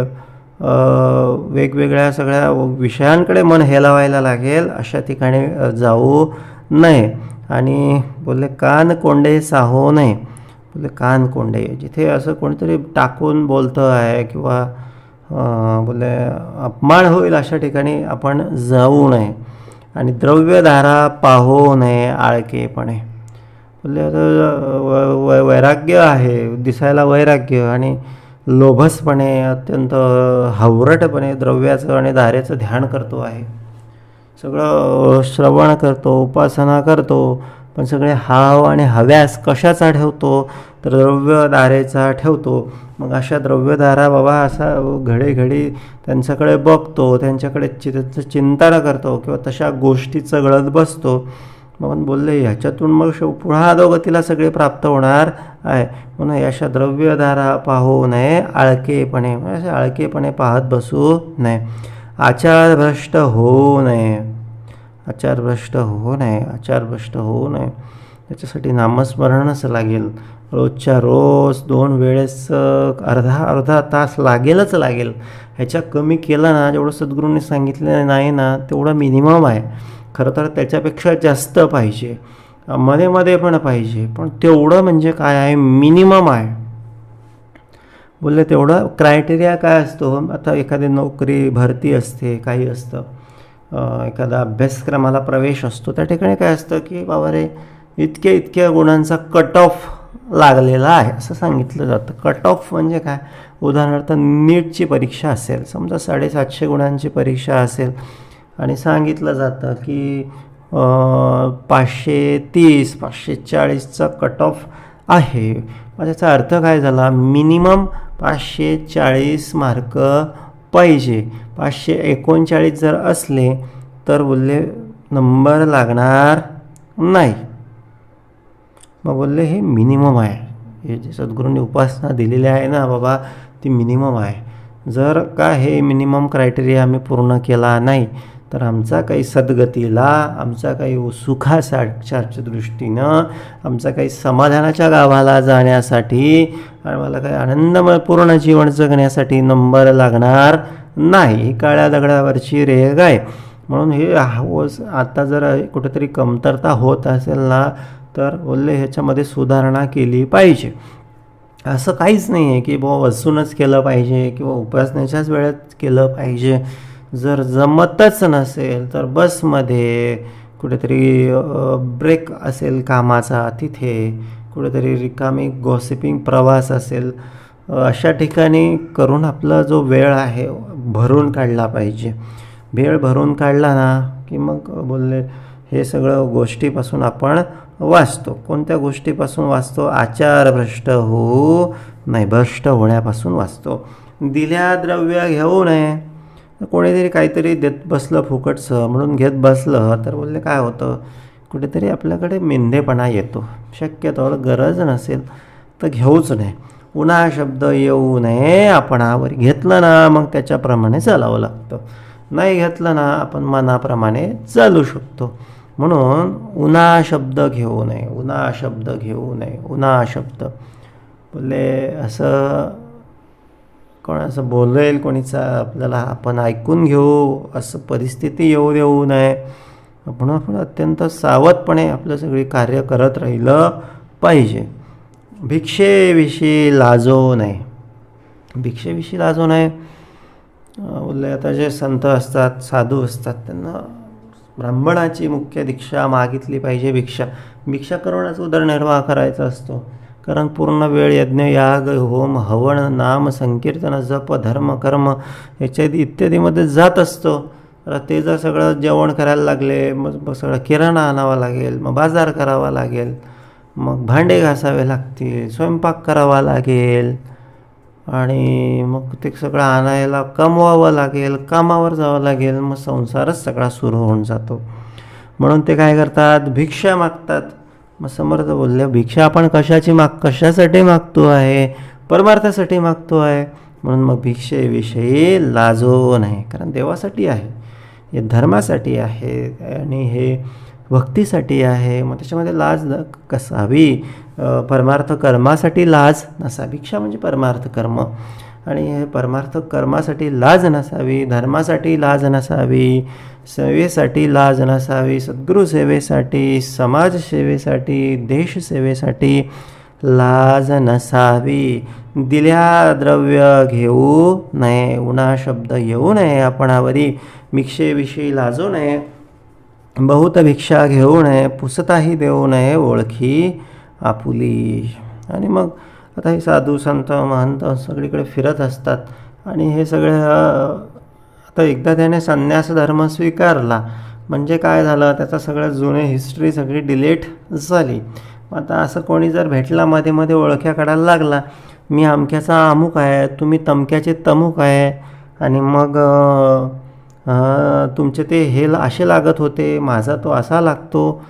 वेगवेगळ्या सगळ्या विषयांकडे मन हेलावायला लागेल अशा ठिकाणी जाऊ नये. आणि बोलले कान कोंडे साहू नये. बोलले कान कोंडे, जिथे असं कोणीतरी टाकून बोलतं आहे किंवा बोलले अपमान होईल अशा ठिकाणी आपण जाऊ नये. आणि द्रव्यधारा पाहू नये आळकेपणे. बोलले आता वैराग्य आहे, दिसायला वैराग्य, आणि लोभसपणे अत्यंत हावरटपणे द्रव्याचं आणि धारेचं ध्यान करतो आहे, सगळं श्रवण करतो, उपासना करतो, पण सगळे हाव आणि हव्यास कशाचा ठेवतो, तर द्रव्यधारेचा ठेवतो. मग अशा द्रव्यधारा बाबा असा घडी त्यांच्याकडे बघतो, त्यांच्याकडे चिंतन करतो किंवा तशा गोष्टी चघळत बसतो. मग बोलले ह्याच्यातून मग पुन्हा अधोगतीला सगळे प्राप्त होणार आहे. म्हणून अशा द्रव्यधारा पाहू नये आळकेपणे, अशा आळकेपणे पाहत बसू नये. आचारभ्रष्ट होऊ नये, आचारभ्रष्ट होऊ नये, आचारभ्रष्ट होऊ नये. त्याच्यासाठी नामस्मरणच लागेल. रोजच्या रोज 2 वेळेस अर्धा तास लागेलच लागेल. ह्याच्या कमी केला ना, जेवढं सद्गुरूंनी सांगितलं नाही ना तेवढं मिनिमम आहे. खरं तर त्याच्यापेक्षा जास्त पाहिजे, मध्ये पण पाहिजे, पण तेवढं म्हणजे काय आहे, मिनिमम आहे. बोलले तेवढं क्रायटेरिया काय असतो, आता एखादी नोकरी भरती असते, काही असतं, एखादा अभ्यासक्रमाला प्रवेश असतो, त्या ठिकाणी काय असतं की बाबा रे इतक्या गुणांचा कट ऑफ लागलेला आहे असं सांगितलं जातं. कट ऑफ म्हणजे काय, उदाहरणार्थ नीटची परीक्षा असेल, समजा 750 गुणांची परीक्षा असेल आणि सांगितलं जातं की 530 540चा कट ऑफ आहे. मग त्याचा अर्थ काय झाला, मिनिमम 540 मार्क पाहिजे. 539 जर असले तर बोलले नंबर लागणार नाही. मग बोलले हे मिनिमम आहे, हे जे सद्गुरूंनी उपासना दिलेली आहे ना बाबा ती मिनिमम आहे. जर का हे मिनिमम क्रायटेरिया आम्ही पूर्ण केला नाही तर आमचा काही सद्गतीला, आमचा काही सुखाच्या दृष्टीनं, आमचा काही समाधानाच्या गावाला जाण्यासाठी, आम्हाला काही आनंदमय पूर्ण जीवन जगण्यासाठी नंबर लागणार नाही. ही काळ्या दगडावरची रेघ आहे. म्हणून हे आता जर कुठेतरी कमतरता होत असेल ना तर बोलले ह्याच्यामध्ये सुधारणा केली पाहिजे. असं काहीच नाही आहे की बुवा बसूनच केलं पाहिजे किंवा उपासनेच्याच वेळेत केलं पाहिजे. जर जमतच नसेल तर बसमध्ये कुठेतरी ब्रेक असेल कामाचा तिथे, कुठेतरी रिकामी गॉसिपिंग प्रवास असेल, अशा ठिकाणी करून आपला जो वेळ आहे भरून काढला पाहिजे. वेळ भरून काढला ना की मग बोलले हे सगळं गोष्टीपासून आपण वाचतो. कोणत्या गोष्टीपासून वाचतो? आचार भ्रष्ट होऊ नाही, भ्रष्ट होण्यापासून वाचतो. दिल्या द्रव्य घेऊ नये. कोणीतरी काहीतरी देत बसलं फुकटचं म्हणून घेत बसलं तर बोलले काय होतं, कुठेतरी आपल्याकडे मेंधेपणा येतो. शक्यतोवर गरज नसेल तर घेऊच नये. उन्हा शब्द येऊ नये आपणावर. घेतलं ना मग त्याच्याप्रमाणे चालावं लागतं, नाही घेतलं ना आपण मनाप्रमाणे चालू शकतो. म्हणून उन्हा शब्द घेऊ नये, उन्हा शब्द घेऊ नये, उन्हा शब्द. बोलले असं कोण असं बोलेल कोणीचा आपल्याला आपण ऐकून घेऊ असं परिस्थिती येऊ देऊ नये. म्हणून आपण अत्यंत सावधपणे आपलं सगळी कार्य करत राहिलं पाहिजे. भिक्षेविषयी लाजो नये. भिक्षेविषयी लाजो नये. बोलले आता जे संत असतात, साधू असतात, त्यांना ब्राह्मणाची मुख्य दीक्षा मागितली पाहिजे. भिक्षा करूनच उदरनिर्वाह करायचा असतो. कारण पूर्ण वेळ यज्ञ, याग, होम, हवन, नाम, संकीर्तन, जप, धर्म, कर्म याच्या इत्यादीमध्ये जात असतो. तर ते जर सगळं जेवण करायला लागले, मग सगळं किराणा आणावा लागेल, मग बाजार करावा लागेल, मग भांडे घासावे लागतील, स्वयंपाक करावा लागेल आणि मग ते सगळं आणायला कमवावं लागेल, कामावर जावं लागेल, मग संसारच सगळा सुरू होऊन जातो. म्हणून ते काय करतात, भिक्षा मागतात. मग समर्थ बोलले भिक्षा आपण कशासाठी मागतो आहे? परमार्थासाठी मागतो आहे. म्हणून मग भिक्षेविषयी लाजो नाही. कारण देवासाठी आहे, हे धर्मासाठी आहे आणि हे भक्तीसाठी आहे. मग त्याच्यामध्ये लाज कसावी? परमार्थ कर्मासाठी लाज नसावी. भिक्षा म्हणजे परमार्थ कर्म आणि हे परमार्थ कर्मासाठी लाज नसावी, धर्मासाठी लाज नसावी, सेवेसाठी लाज नसावी, सद्गुरू सेवेसाठी, समाजसेवेसाठी, देशसेवेसाठी लाज नसावी. दिल्या द्रव्य घेऊ नये, उन्हा शब्द येऊ नये आपणावरी. भिक्षेविषयी लाजू नये, बहुत भिक्षा घेऊ नये, पुसताही देऊ नये ओळखी आपुली. आणि मग आता हे साधू संत महंत सगळीकडे फिरत असतात आणि हे सगळे आता एकदा त्याने संन्यास धर्म स्वीकारला म्हणजे काय झालं, त्याचा सगळं जुने हिस्ट्री सगळी डिलीट झाली. आता असं कोणी जर भेटला मध्ये मध्ये ओळख्या काढायला लागला, मी अमक्याचा अमुक आहे, तुम्ही तमक्याचे तमुक आहे आणि मग तुमचे ते हे असे लागत होते, माझा तो असा लागतो.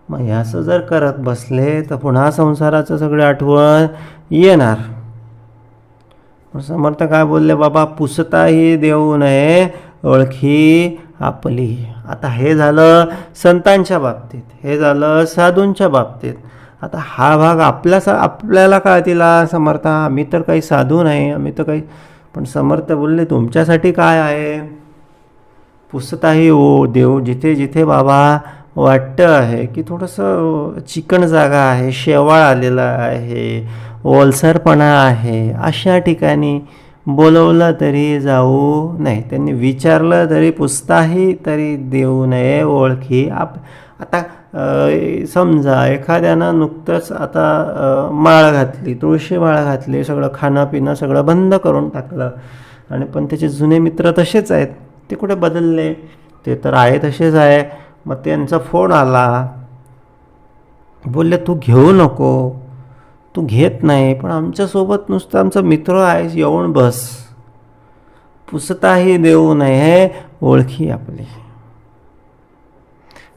मग हे असं जर करत बसले तर पुन्हा संसाराचं सगळं आठवण येणार. समर्थ काय बोलले, बाबा पुसताही देऊ नये ओळखी आपली. आता हे झालं संतांच्या बाबतीत, हे झालं साधूंच्या बाबतीत. आता हा भाग आपल्याला कळतीला समर्थ, आम्ही तर काही साधू नाही, आम्ही तर काही. पण समर्थ बोलले तुमच्यासाठी काय आहे? पुसताही देऊ जिथे जिथे बाबा वाटतं आहे की थोडंसं चिकन जागा आहे, शेवाळ आलेला आहे, ओलसरपणा आहे, अशा ठिकाणी बोलवलं तरी जाऊ नये. त्यांनी विचारलं तरी पुसताही तरी देऊ नये ओळखी आता समजा एखाद्यानं नुकतंच आता माळ घातली, तुळशी माळ घातली, सगळं खाणं पिणं सगळं बंद करून टाकलं आणि पण त्याचे जुने मित्र तसेच आहेत, ते कुठे बदलले? ते तर आहे तसेच आहे. मग त्यांचा फोन आला, बोलले तू घेऊ नको, तू घेत नाही, पण आमच्यासोबत नुसतं आमचा मित्र आहेस, येऊन बस. पुसताही देऊ नये ओळखी आपली.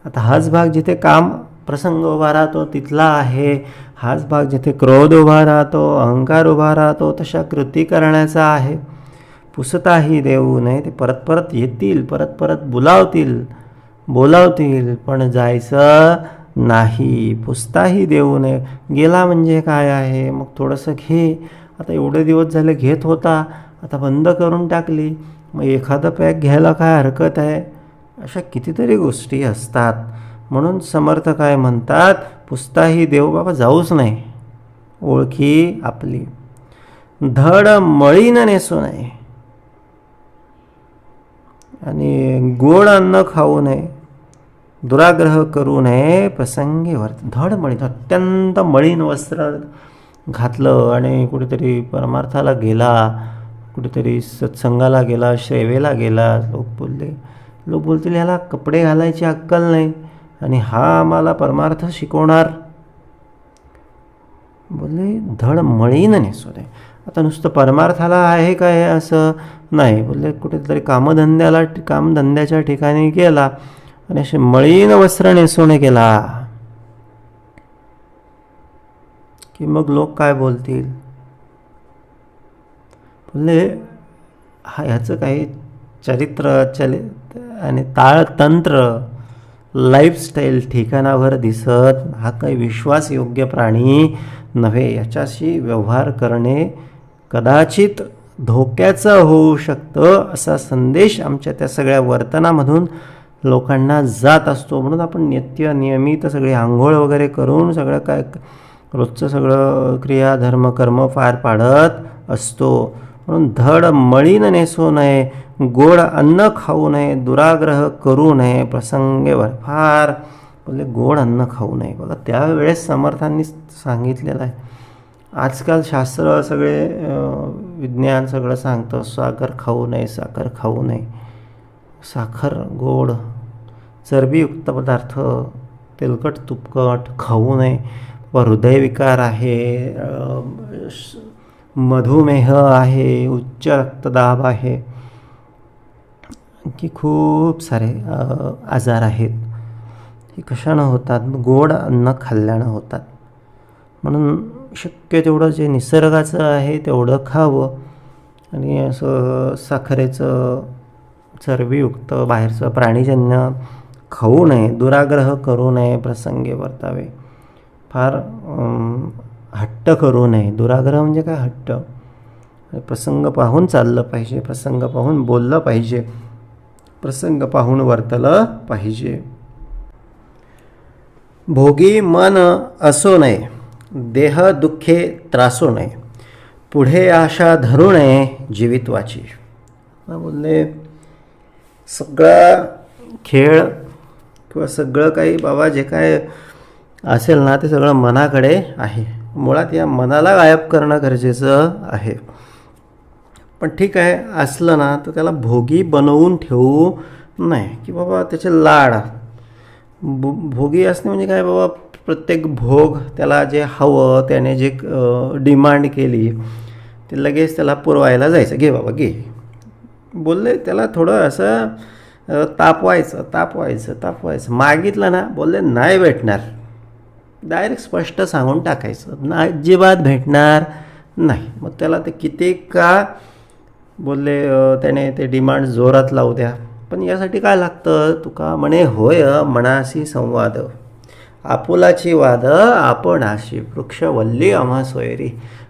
आता हाच भाग जिथे काम प्रसंग उभा राहतो तिथला आहे. हाच भाग जिथे क्रोध उभा राहतो, अहंकार उभा राहतो, तशा कृती करण्याचा आहे. पुसताही देऊ नये. ते परत परत येतील, परत परत बोलावतील, पण जायचं नाही. पुसताही देऊ नये. गेला म्हणजे काय आहे, मग थोडंसं घे. आता एवढे दिवस झाले घेत होता, आता बंद करून टाकली, मग एखादं पॅक घ्यायला काय हरकत आहे? अशा कितीतरी गोष्टी असतात. म्हणून समर्थ काय म्हणतात, पुसताही देऊ, बाबा जाऊच नाही ओळखी आपली. धड मळीन नेसू नये आणि गोड अन्न खाऊ नये, दुराग्रह करू नये, प्रसंगी वर्त. धड मळीन, अत्यंत मळीन वस्त्र घातलं आणि कुठेतरी परमार्थाला गेला, कुठेतरी सत्संगाला गेला, सेवेला गेला. लोक बोलतील ह्याला कपडे घालायची अक्कल नाही आणि हा आम्हाला परमार्थ शिकवणार. बोलले धड मळीन नेसू नये. आता नुसतं परमार्थाला आहे काय असं नाही. बोलले कुठेतरी कामधंद्याच्या ठिकाणी गेला आणि असे मळीन वस्त्र नेसून गेला की मग लोक काय बोलतील. बोलले ह्याचं काही चरित्र आणि ताळतंत्र लाईफस्टाईल ठिकाणावर दिसत, हा काही विश्वासयोग्य प्राणी नव्हे, याच्याशी व्यवहार करणे कदाचित धोक्याचं होऊ शकतं असा संदेश आमच्या त्या सगळ्या वर्तनामधून लोकांना जात असतो. म्हणून आपण नियमित सगळे आंघोळ वगैरे करून सगळं काय रोजचं सगळं क्रिया धर्म कर्म पार पाडत असतो. म्हणून धड मळीन नेसू नये, गोड अन्न खाऊ नये, दुराग्रह करू नये, प्रसंगेवर. फार बोलले गोड अन्न खाऊ नये. बघा त्यावेळेस समर्थांनी सांगितलेलं आहे. आजकाल शास्त्र सगळे विज्ञान सगळं सांगतं साखर खाऊ नये, साखर खाऊ नये. साखर गोड चरबीयुक्त पदार्थ तेलकट तुपकट खाऊ नये. हृदयविकार आहे, मधुमेह आहे, उच्च रक्तदाब आहे, की खूप सारे आजार आहेत. हे कशानं होतात? गोड अन्न खाल्ल्यानं होतात. म्हणून शक्य तेवढं जे निसर्गाचं आहे तेवढं खावं आणि असं साखरेचं चरबीयुक्त बाहेरचं प्राणीजन्य खाऊ नये, दुराग्रह करू नये, प्रसंगी वर्तावे. फार हट्ट करू नये. दुराग्रह म्हणजे काय? हट्ट. प्रसंग पाहून चाललं पाहिजे, प्रसंग पाहून बोललं पाहिजे, प्रसंग पाहून वर्तलं पाहिजे. भोगी मन असो नये, देह दुःखे त्रासू नये, पुढे आशा धरू नये जीवित्वाची. बोलले सगळा खेळ किंवा सगळं काही बाबा जे काय असेल ना ते सगळं मनाकडे आहे. मुळात या मनाला गायब करणं गरजेचं आहे. पण ठीक आहे असलं ना तर त्याला भोगी बनवून ठेवू नाही की बाबा त्याचे लाड. भोगी असणे म्हणजे काय बाबा प्रत्येक भोग त्याला जे हवं त्याने जे डिमांड केली ते लगेच त्याला पुरवायला जायचं. घे बाबा घे. बोलले त्याला थोडं असं तापवायचं. मागितलं ना बोलले नाही भेटणार, डायरेक्ट स्पष्ट सांगून टाकायचं ना, अजिबात भेटणार नाही. मग त्याला ते किती का बोलले त्याने ते डिमांड जोरात लावू द्या. पण यासाठी काय लागतं? तुका म्हणे होय मनाशी संवाद, आपुलाची वाद आपणाशी, वृक्षवल्ली आम्हा सोयरी.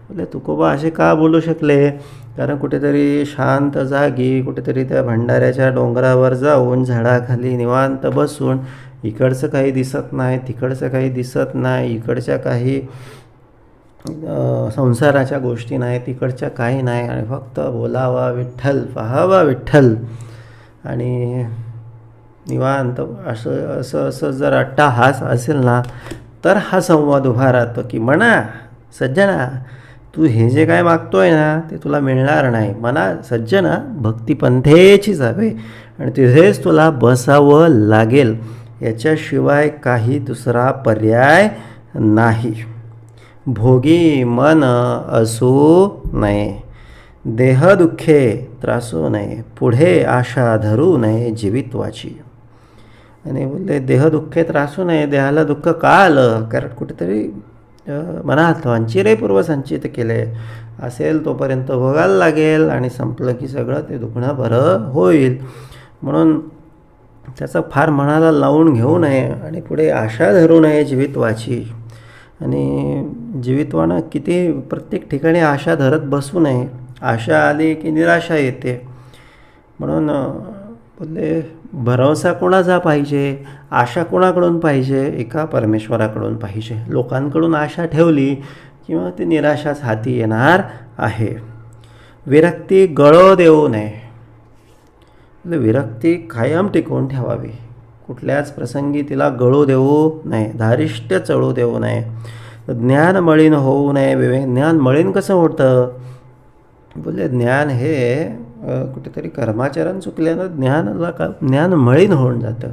बोले तुकोबा असे का बोलू शकले? कारण कुठेतरी शांत जागी कुठेतरी त्या भंडाऱ्याच्या डोंगरावर जाऊन झाडाखाली निवांत बसून इकडचं काही दिसत नाही, तिकडचं काही दिसत नाही, इकडच्या काही संसाराच्या गोष्टी नाही, तिकडच्या काही नाही, आणि फक्त बोलावा विठ्ठल, पाहावा विठ्ठल आणि निवांत असं जर अट्टाहास असेल ना तर हा संवाद उभा राहतो की म्हणा सज्जना तू हे जे काय मागतोय ना ते तुला मिळणार नाही. म्हणा सज्जना भक्तिपंथेची जावे आणि तिथेच तुला बसावं लागेल, याच्याशिवाय काही दुसरा पर्याय नाही. भोगी मन असू नये, देह दुःखे त्रासू नये, पुढे आशा धरू नये जीवित्वाची. आणि बोलले देह दुःखे त्रासू नये. देहाला दुःख का आलं? कारण कुठेतरी मनात वंचिरे पूर्वसंचित केले असेल तोपर्यंत भोगायला लागेल आणि संपलं की सगळं ते दुखणं बरं होईल. म्हणून त्याचं फार मनाला लावून घेऊ नये आणि पुढे आशा धरू नये जीवित्वाची. आणि जीवित्वानं किती प्रत्येक ठिकाणी आशा धरत बसू नये. आशा आली की निराशा येते. म्हणून बोलले भरवसा कोणाचा पाहिजे? आशा कोणाकडून पाहिजे? एका परमेश्वराकडून पाहिजे. लोकांकडून आशा ठेवली किंवा ती निराशाच हाती येणार आहे. विरक्ती गळो देऊ नये. म्हणजे विरक्ती कायम टिकवून ठेवावी. कुठल्याच प्रसंगी तिला गळू देऊ नये, धारिष्ट्य चळू देऊ नये. ज्ञान मळीन होऊ नये. ज्ञान मळीन कसं होतं? बोलले ज्ञान हे कुठेतरी कर्माचरण चुकल्यानं ज्ञान मळीन होऊन जातं.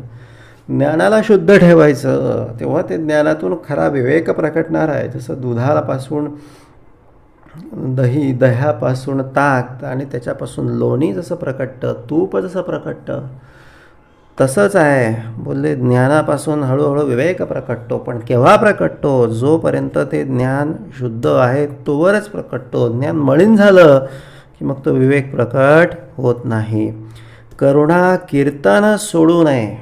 ज्ञानाला शुद्ध ठेवायचं, तेव्हा ते ज्ञानातून खरा विवेक प्रकटणार आहे. जसं दुधापासून दह्यापासून ताक आणि त्याच्यापासून लोणी जसं प्रकटतं, तूप जसं प्रकटतं, तसंच आहे. बोलले ज्ञानापासून हळूहळू विवेक प्रकटतो. पण केव्हा प्रकटतो? जोपर्यंत ते ज्ञान शुद्ध आहे तोवरच प्रकटतो. ज्ञान मळीन झालं की मग तो विवेक प्रकट होत नाही. करुणा कीर्तन सोडू नये.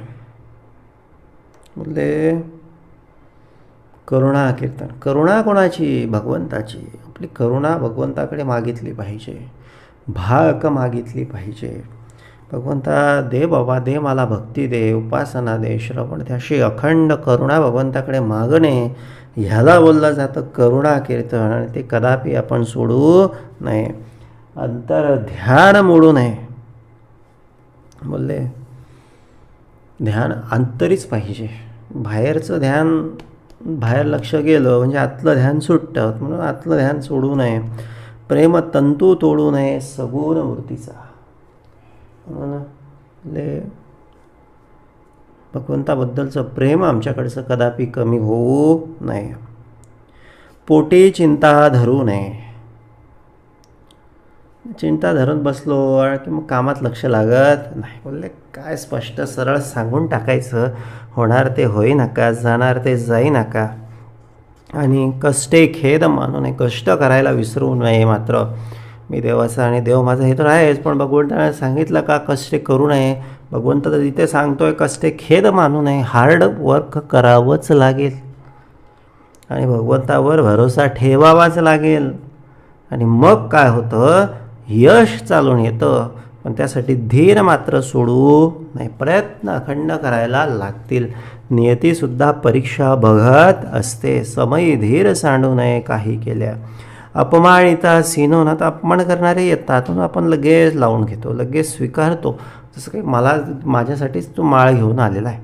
बोलले करुणा कीर्तन. करुणा कोणाची? भगवंताची. आपली करुणा भगवंताकडे मागितली पाहिजे, भाक मागितली पाहिजे. भगवंता दे बाबा, दे मला भक्ती दे, उपासना दे, श्रवण दे, अशी अखंड करुणा भगवंताकडे मागणे, ह्याला बोललं जातं करुणा कीर्तन. आणि ते कदापि आपण सोडू नये. अंतर ध्यान मोडू नये. बोलले ध्यान अंतरीच पाहिजे. बाहेरचं ध्यान, बाहेर लक्ष गेलं म्हणजे आतलं ध्यान सुटतं. म्हणून आतलं ध्यान सोडू नये. प्रेम तंतू तोडू नये सगुण मूर्तीचा. म्हणून भगवंताबद्दलचं प्रेम आमच्याकडचं कदापि कमी होऊ नये. पोटी चिंता धरू नये. चिंता धरून बसलो की मग कामात लक्ष लागत नाही. बोलले काय स्पष्ट सरळ सांगून टाकायचं, होणार ते होई नका, जाणार ते जाई नका. आणि कष्टे खेद मानू नये. कष्ट करायला विसरू नये. मात्र मी देवाचा आणि देव माझा हे तर आहेच, पण भगवंताने सांगितलं का कष्टे करू नये? भगवंत तर इथे सांगतोय कष्टे खेद मानू नये. हार्ड वर्क करावंच लागेल आणि भगवंतावर भरोसा ठेवावाच लागेल. आणि मग काय होतं? यश चालून येतं. पण त्यासाठी धीर मात्र सोडू नाही. प्रयत्न अखंड करायला लागतील. नियतीसुद्धा परीक्षा बघत असते. समयी धीर सांडू नये काही केल्या. अपमानिता सीनो ना, तर अपमान करणारे येतात म्हणून आपण लगेच लावून घेतो, लगेच स्वीकारतो. जसं काही माझ्यासाठीच तो माळ घेऊन आलेला आहे.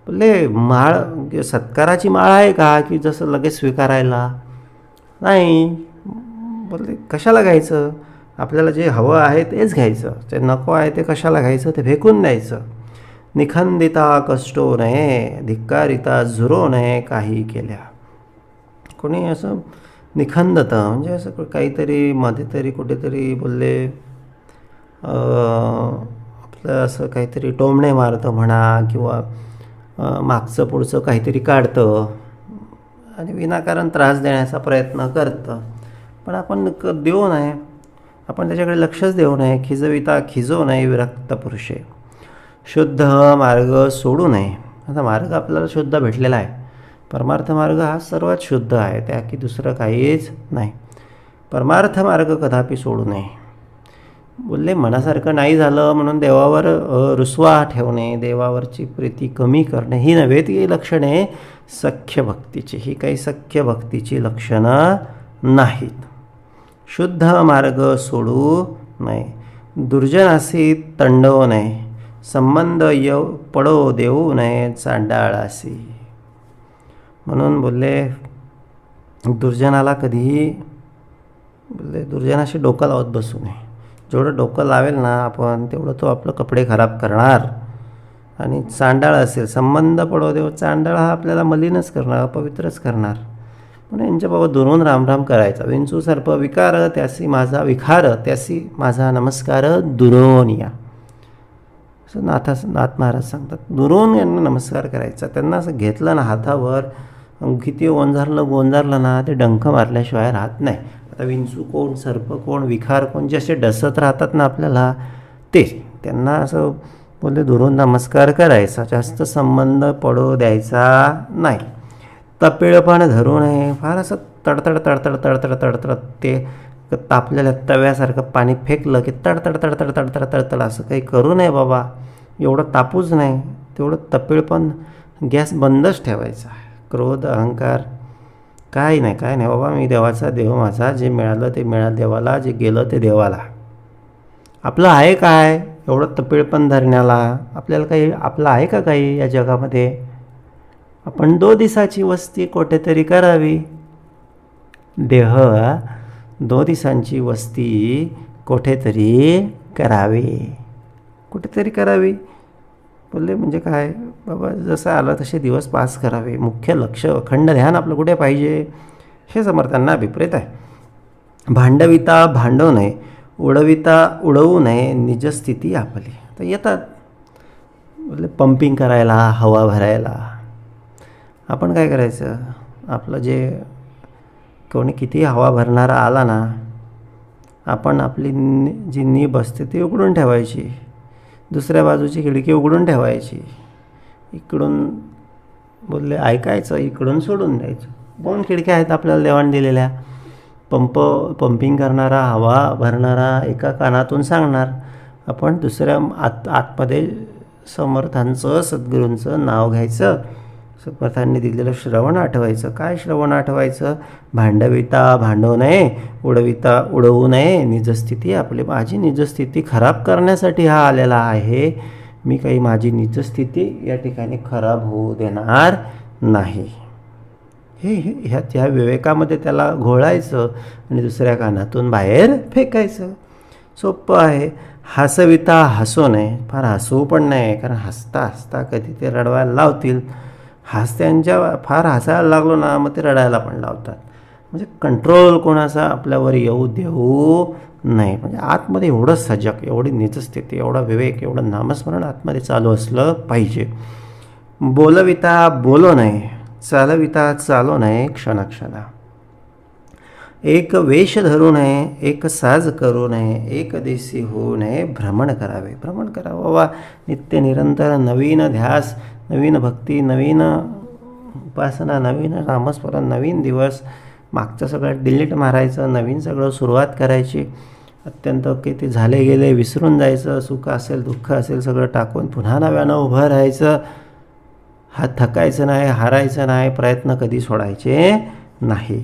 बोलले माळ सत्काराची माळ आहे का की जसं लगेच स्वीकारायला? नाही. बोलले कशाला घ्यायचं? आपल्याला जे हवं आहे तेच घ्यायचं, जे नको आहे ते कशाला घ्यायचं? ते फेकून द्यायचं. निखंदिता कष्टो नये, धिक्कारिता झुरो नये काही केल्या. कोणी असं निखंदतं म्हणजे असं काहीतरी मध्ये तरी कुठेतरी बोलले आपलं असं काहीतरी टोमणे मारतं म्हणा, किंवा मागचं पुढचं काहीतरी काढतं आणि विनाकारण त्रास देण्याचा प्रयत्न करतं. पण आपण देऊ नये, आपण त्याच्याकडे लक्षच देऊ नये. खिजविता खिजो नये विरक्त पुरुषे. शुद्ध मार्ग सोडू नये. आता मार्ग आपल्याला शुद्ध भेटलेला आहे. परमार्थ मार्ग हा सर्वात शुद्ध आहे, त्या की दुसरं काहीच नाही. परमार्थ मार्ग कदापि सोडू नये. बोलले मनासारखं नाही झालं म्हणून देवावर रुसवा ठेवणे, देवावरची प्रीती कमी करणे ही नव्हे ती लक्षणे सख्य भक्तीची. ही काही सख्य भक्तीची लक्षणं नाहीत. शुद्ध मार्ग सोडू नये. दुर्जनासी तंडवू नये. संबंध पडो देऊ नये चांडाळासी. म्हणून बोलले दुर्जनाला कधीही बोलले दुर्जनाशी डोकं लावत बसू नये. जेवढं डोकं लावेल ना आपण तेवढं तो आपलं कपडे खराब करणार. आणि चांडाळ असेल, संबंध पडो देव, चांडाळ हा आपल्याला मलिनच करणार, अपवित्रच करणार. म्हणून यांच्याबाबत दुरून रामराम करायचा. विंचू सर्प विकार त्यासी माझा विखार, त्यासी माझा नमस्कार दुरून या, असं नाथ महाराज सांगतात. दुरून यांना नमस्कार करायचा. त्यांना असं घेतलं ना हातावर, किती गोंजारलं ना ते डंख मारल्याशिवाय राहत नाही. आता विंचू कोण, सर्प कोण, विखार कोण, जे असे डसत राहतात ना आपल्याला, ते त्यांना असं बोलले दुरून नमस्कार करायचा. जास्त संबंध पडू द्यायचा नाही. तपेळपण धरू नये. फार असं तडतड तडतड तडतड तडतड ते तापलेल्या तव्यासारखं पाणी फेकलं की तडतड तडतड तडतड तडतड असं काही करू नये बाबा. एवढं तापूच नाही. तेवढं तपेळपण, गॅस बंदच ठेवायचा. क्रोध, अहंकार काय नाही काय नाही बाबा, मी देवाचा देव माझा, जे मिळालं ते मिळालं देवाला, जे गेलं ते देवाला. आपलं आहे काय एवढं तपिळपण धरण्याला? आपल्याला काही आपलं आहे का काही या जगामध्ये? आपण 2 दिवसाची वस्ती कुठेतरी करावी. देह 2 दिवसांची वस्ती कुठेतरी करावी. बोलले म्हणजे काय बाबा, जसं आलं तसे दिवस पास करावे. मुख्य लक्ष अखंड ध्यान आपलं कुठे पाहिजे हे समर्थांना अभिप्रेत आहे. भांडविता भांडवू नये, उडविता उडवू नये, निजस्थिती आपली. तर येतात बोलले पंपिंग करायला, हवा भरायला. आपण काय करायचं, आपलं जे कोणी किती हवा भरणारा आला ना, आपण आपली जी नीब असते ती उघडून ठेवायची, दुसऱ्या बाजूची खिडकी उघडून ठेवायची. इकडून बोलले ऐकायचं, इकडून सोडून द्यायचं. 2 खिडक्या आहेत आपल्याला देवाण दिलेल्या. पंपिंग करणारा, हवा भरणारा एका कानातून सांगणार, आपण दुसऱ्या आतमध्ये समर्थांचं, सद्गुरूंचं नाव घ्यायचं, समर्थांनी दिलेलं श्रवण आठवायचं. काय श्रवण आठवायचं? भांडविता भांडवू नये, उडविता उडवू नये, निजस्थिती आपली. माझी निजस्थिती खराब करण्यासाठी हा आलेला आहे. मी काही माझी निजस्थिती या ठिकाणी खराब होऊ देणार नाही. ह्या विवेकामध्ये त्याला घोळायचं आणि दुसऱ्या कानातून बाहेर फेकायचं. सोपं आहे. हसविता हसू नये, फार हसू पण नाही, कारण हसता हसता कधी ते रडवायला लावतील. त्यांच्या फार हसायला लागलो ना, मग ते रडायला पण लावतात. म्हणजे कंट्रोल कोणाचा आपल्यावर येऊ देऊ नाही. म्हणजे आतमध्ये एवढं सजग, एवढी निजस्थिती, एवढा विवेक, एवढं नामस्मरण आतमध्ये चालू असलं पाहिजे. बोलविता बोलो नये, चालविता चालो नये क्षणक्षणा. एक वेश धरू नये, एक साज करू नये, एक देशी होऊ नये, भ्रमण करावे. भ्रमण करावं बाबा, नित्य निरंतर नवीन ध्यास, नवीन भक्ती, नवीन उपासना, नवीन नामस्मरण, नवीन दिवस. मागचं सगळं डिलीट मारायचं, नवीन सगळं सुरुवात करायची. अत्यंत किती झाले गेले विसरून जायचं. सुख असेल दुःख असेल सगळं टाकून पुन्हा नव्यानं उभं राहायचं. थकायचं नाही, हारायचं नाही, प्रयत्न कधी सोडायचे नाही.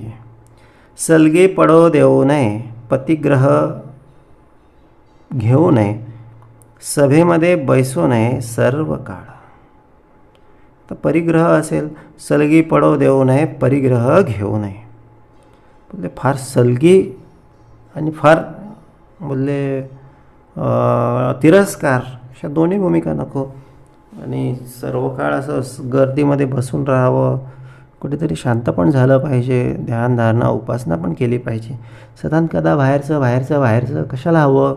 सलगे पडो देऊ नये, पतिग्रह घेऊ नये, सभेमध्ये बैसू नये सर्व काळ. तर परिग्रह असेल, सलगी पडो देऊ नये, परिग्रह घेऊ नये. बोलले फार सलगी आणि फार बोलले तिरस्कार, अशा दोन्ही भूमिका नको. आणि सर्व काळ असं गर्दीमध्ये बसून राहावं, कुठेतरी शांत पण झालं पाहिजे, ध्यानधारणा उपासना पण केली पाहिजे. सतत कदा बाहेरचं कशाला हवं.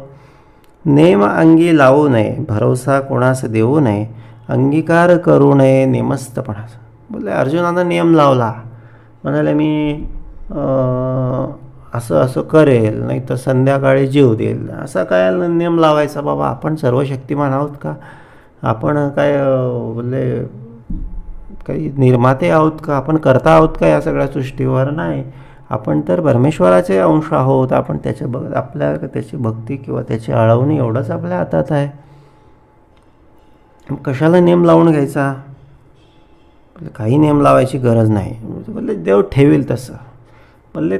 नेम अंगी लावू नये, भरोसा कोणास देऊ नये, अंगीकार करू नये नेमस्तपणाचा. बोलले अर्जुनानं नियम लावला, म्हणाले मी असं करेल, नाही तर संध्याकाळी जीव देईल. असा काय नियम लावायचा बाबा? आपण सर्व शक्तिमान आहोत का? आपण काय बोलले काही निर्माते आहोत का? आपण करता आहोत का या सगळ्या सृष्टीवर? नाही. आपण तर परमेश्वराचे अंश आहोत. आपण त्याची भक्ती किंवा त्याची आळवणी एवढंच आपल्या हातात आहे. कशाला नियम लावून घ्यायचा? काही नियम लावायची गरज नाही. बोलले देव ठेवील तसं. बोलले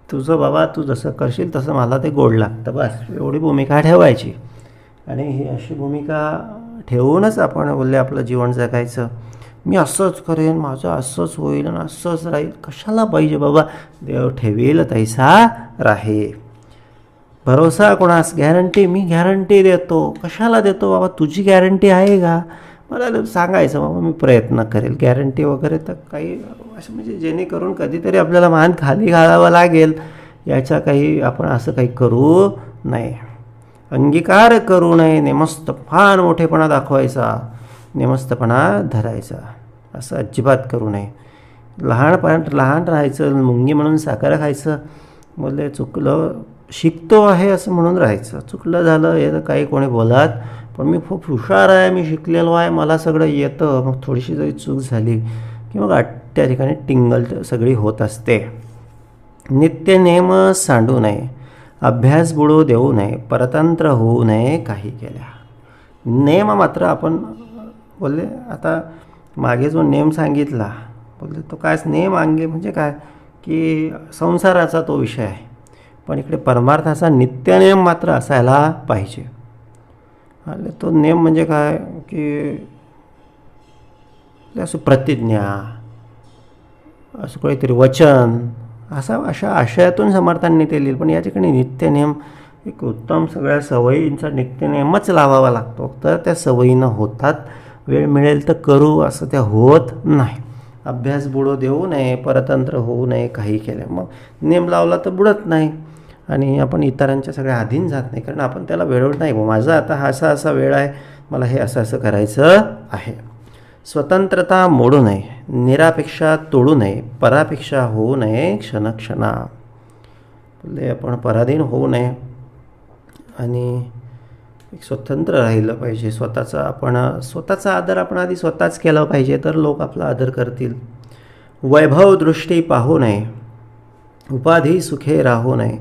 तुझं बाबा, तू जसं करशील तसं मला ते गोड लागतं, बस एवढी भूमिका ठेवायची. आणि ही अशी भूमिका ठेवूनच आपण बोलले आपलं जीवन जगायचं. मी असंच करेन, माझं असंच होईल आणि असंच राहील. कशाला पाहिजे बाबा? देव ठेवील तैसा राहे. भरोसा कोणास, गॅरंटी मी गॅरंटी देतो. कशाला देतो बाबा? तुझी गॅरंटी आहे का? मला सांगायचं बाबा मी प्रयत्न करेल. गॅरंटी वगैरे तर काही असं म्हणजे जेणेकरून कधीतरी आपल्याला मान खाली घालावं लागेल, याच्या काही आपण असं काही करू नये. अंगीकार करू नये, नेमस्त फार मोठेपणा दाखवायचा, नेमस्तपणा धरायचा असं अजिबात करू नये. लहान राहायचं, मुंगी म्हणून साखर खायचं. बोलले चुकलं, शिकतो आहे असं म्हणून राहायचं. चुकलं झालं हे तर काही कोणी बोलत, पण मी खूप हुशार आहे, मी शिकलेलो आहे, मला सगळं येतं. मग थोडीशी जरी चूक झाली की मग त्या ठिकाणी टिंगल सगळी होत असते. नित्य नेम सांडू नये, अभ्यास बुडू देऊ नये, परतंत्र होऊ नये काही केल्या. नेम मात्र आपण बोलले आता मागे जो नेम सांगितला, बोलले तो काय नेम अंगे म्हणजे काय की संसाराचा तो विषय आहे, पण इकडे परमार्थाचा नित्यनियम मात्र असायला पाहिजे. आणि तो नियम म्हणजे काय की असं प्रतिज्ञा, असं काहीतरी वचन, अशा आशयातून समर्थांनी ते लिहिलं. पण या ठिकाणी नित्यनियम, एक उत्तम सगळ्या सवयींचा नित्यनियमच लावावा लागतो, तर त्या सवयीनं होतात. वेळ मिळेल तर करू असं त्या होत नाही. अभ्यास बुडो देऊ नये, परतंत्र होऊ नये काही केलं. मग नियम लावला तर बुडत नाही आणि आपण इतरांच्या सगळ्या अधीन जात नाही, कारण आपण त्याला वेळवत नाही. माझा आता हा असा वेळ आहे, मला हे असं करायचं आहे. स्वतंत्रता मोडू नये, निरापेक्षा तोडू नये, परापेक्षा होऊ नये क्षणक्षणा. म्हणजे आपण पराधीन होऊ नये आणि एक स्वतंत्र राहिलं पाहिजे. स्वतःचा आदर आपण आधी स्वतःच केला पाहिजे, तर लोक आपला आदर करतील. वैभव दृष्टी पाहू नये, उपाधी सुखे राहू नये,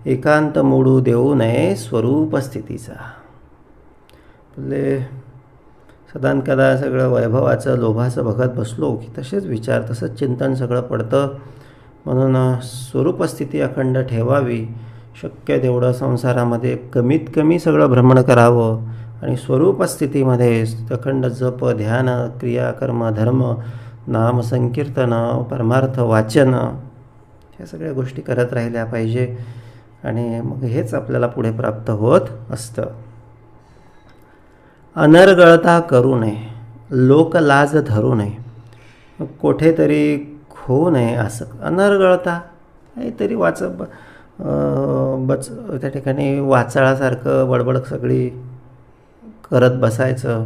एकांत मोडू देऊ नये स्वरूप स्थितीचा. म्हणजे सदानकदा सगळं वैभवाचं लोभाचं बघत बसलो की तसेच विचार, तसंच चिंतन सगळं पडतं. म्हणून स्वरूपस्थिती अखंड ठेवावी. शक्य तेवढं संसारामध्ये कमीत कमी सगळं भ्रमण करावं आणि स्वरूपस्थितीमध्ये अखंड जप, ध्यान, क्रिया, कर्म, धर्म, नाम संकीर्तन, परमार्थ वाचन, ह्या सगळ्या गोष्टी करत राहिल्या पाहिजे आणि मग हेच आपल्याला पुढे प्राप्त होत असतं. अनर्गळता करू नये, लोकलाज धरू नये, कोठेतरी होऊ नये असं. अनर्गळता काहीतरी त्या ठिकाणी वाचाळासारखं बडबड सगळी करत बसायचं,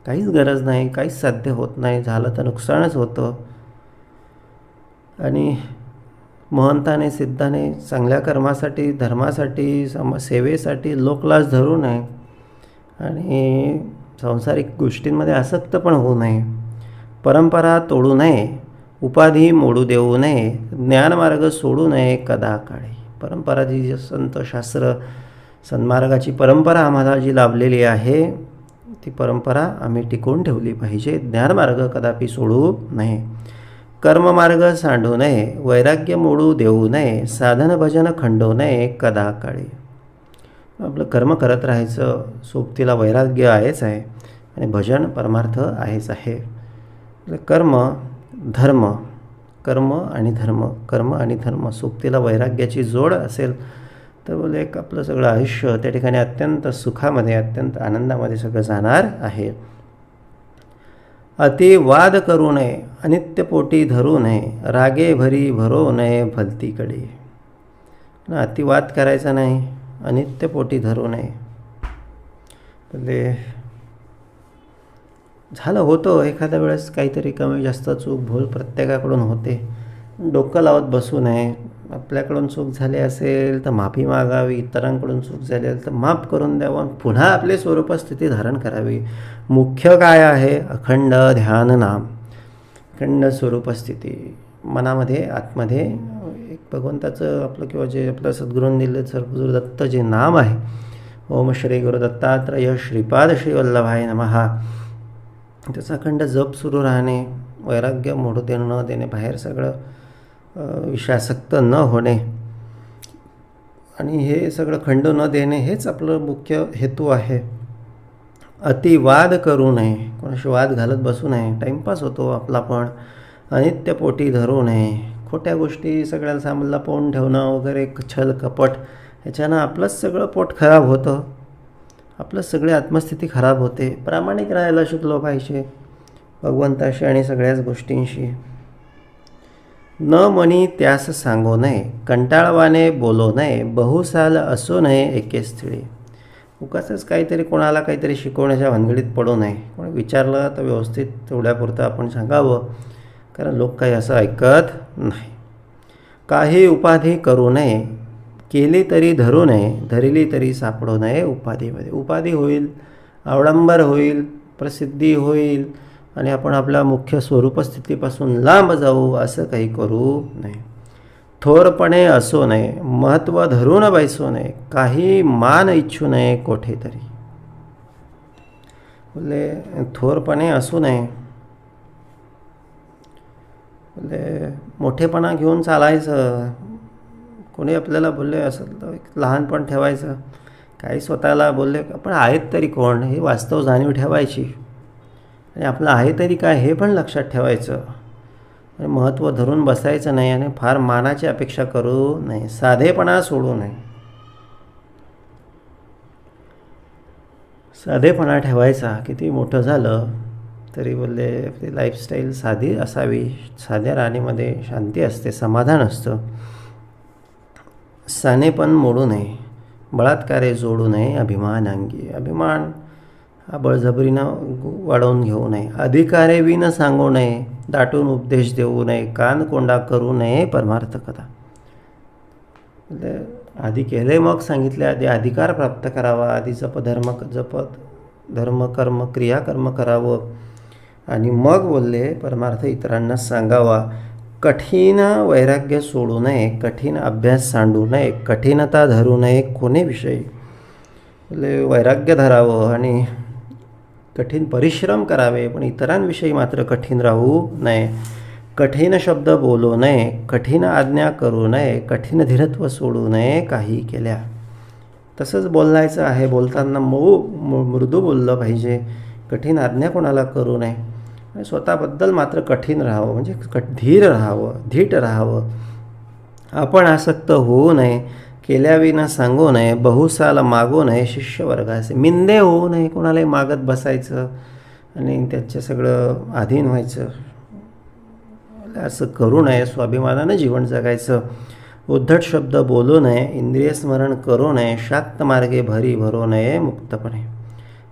काहीच गरज नाही, काहीच साध्य होत नाही, झालं तर नुकसानच होतं. आणि महंताने सिद्धाने चांगल्या कर्मासाठी, धर्मासाठी, सेवेसाठी लोकलाज धरू नये आणि सांसारिक गोष्टींमध्ये आसक्त पण होऊ नये. परंपरा तोडू नये, उपाधी मोडू देऊ नये, ज्ञानमार्ग सोडू नये कदा काळी. परंपरा जी संत शास्त्र सन्मार्गाची परंपरा आम्हाला जी लाभलेली आहे, ती परंपरा आम्ही टिकवून ठेवली पाहिजे. ज्ञानमार्ग कदापि सोडू नये, कर्ममार्ग सांडू नये, वैराग्य मोडू देऊ नये, साधन भजन खंडू नये कदा काळी. आपलं कर्म करत राहायचं, सोबतीला वैराग्य आहेच आहे आणि भजन परमार्थ आहेच आहे. कर्म आणि धर्म सोबतीला वैराग्याची जोड असेल तर बोले एक आपलं सगळं आयुष्य त्या ठिकाणी अत्यंत सुखामध्ये, अत्यंत आनंदामध्ये सगळं जाणार आहे. अतिवाद करू नये, अनित्यपोटी धरू नये, रागे भरी भरो नये भलतीकडे. अतिवाद करायचा नाही, अनित्यपोटी धरू नये. म्हणजे झालं होतं एखाद्या वेळेस काहीतरी कमी जास्त चूक भूल प्रत्येकाकडून होते, डोकं लावत बसू नये. आपल्याकडून चूक झाली असेल तर माफी मागावी, इतरांकडून चूक झाली असेल तर माफ करून द्यावं, पुन्हा आपली स्वरूपस्थिती धारण करावी. मुख्य काय आहे? अखंड ध्यान नाम, अखंड स्वरूपस्थिती. मनामध्ये आतमध्ये एक भगवंताचं आपलं किंवा जे आपलं सद्गुरूंनी दिलेलं सर्वगुरु दत्त जे नाम आहे, ओम श्री गुरु दत्तात्रय श्रीपाद श्री वल्लभाय नमः, त्याचा अखंड जप सुरू राहणे, वैराग्य मोडू न देणे, बाहेर सगळं विषयासक्त न होणे आणि हे सगळं खंड न देणे, हेच आपलं मुख्य हेतू आहे. अतिवाद करू नये, कोणाशी वाद घालत बसू नये, टाईमपास होतो आपला. पण अनित्यपोटी धरू नये, खोट्या गोष्टी सगळ्याला सामोरला पाहून ठेवणं वगैरे, छल कपट, ह्याच्यानं आपलंच सगळं पोट खराब होतं, आपलं सगळी आत्मस्थिती खराब होते. प्रामाणिक राहायला शिकलो पाहिजे भगवंताशी आणि सगळ्याच गोष्टींशी. न मनी त्यास सांगू नये, कंटाळवाने बोलू नये, बहुसाल असू नये एके स्थळी. उगाचच काहीतरी कोणाला काहीतरी शिकवण्याच्या भानगडीत पडू नये. कोणी विचारलं तर व्यवस्थित तेवढ्यापुरतं आपण सांगावं, कारण लोक काही असं ऐकत नाही. काही उपाधी करू नये, केली तरी धरू नये, धरली तरी सापडू नये उपाधीमध्ये. उपाधी होईल, अवडंबर होईल, प्रसिद्धी होईल आणि आपण आपल्या मुख्य स्वरूपस्थितीपासून लांब जाऊ, असं काही करू नये. थोरपणे असू नये, महत्त्व धरून बैसू नये, काही मान इच्छू नये कोठेतरी. बोले थोरपणे असू नये, बोलले मोठेपणा घेऊन चालायचं. कोणी आपल्याला बोलले असं तर एक लहानपण ठेवायचं. काही स्वतःला बोलले आपण आहेत तरी कोण हे वास्तव जाणीव ठेवायची आणि आपलं आहे तरी काय हे पण लक्षात ठेवायचं आणि महत्त्व धरून बसायचं नाही आणि फार मानाची अपेक्षा करू नये. साधेपणा सोडू नये. साधेपणा ठेवायचा. किती मोठं झालं तरी बोलले आपली लाईफस्टाईल साधी असावी. साध्या राणीमध्ये शांती असते, समाधान असतं. सानेपण मोडू नये. बळात्कारे जोडू नये. अभिमान अंगी. अभिमान हा बळजबरीनं वाढवून घेऊ नये. अधिकारे विन सांगू नये. दाटून उपदेश देऊ नये. कान कोंडा करू नये. परमार्थ कथा. आधी केले मग सांगितले. आधी अधिकार प्राप्त करावा. आधी जपत धर्म कर्म क्रियाकर्म करावं आणि मग बोलले परमार्थ इतरांना सांगावा. कठीण वैराग्य सोडू नये. कठीण अभ्यास सांडू नये. कठीणता धरू नये कोणीविषयी. बोलले वैराग्य धरावं आणि कठीण परिश्रम करावे पण इतरांविषयी मात्र कठीण राहू नये. कठीण शब्द बोलू नये. कठीण आज्ञा करू नये. कठीण धीरत्व सोडू नये काही केल्या. तसंच बोलायचं आहे. बोलताना मृदू बोललं पाहिजे. कठीण आज्ञा कोणाला करू नये. आणि स्वतःबद्दल मात्र कठीण राहावं म्हणजे धीर राहावं, धीट राहावं. आपण आसक्त होऊ नये. केल्याविना सांगू नये. बहुसाल मागू नये. शिष्यवर्गाचे मिंदे होऊ नये. कोणालाही मागत बसायचं आणि त्याचं सगळं अधीन व्हायचं असं करू नये. स्वाभिमानानं जीवन जगायचं. उद्धट शब्द बोलू नये. इंद्रिय स्मरण करू नये. शाक्त मार्गे भरी भरू नये मुक्तपणे.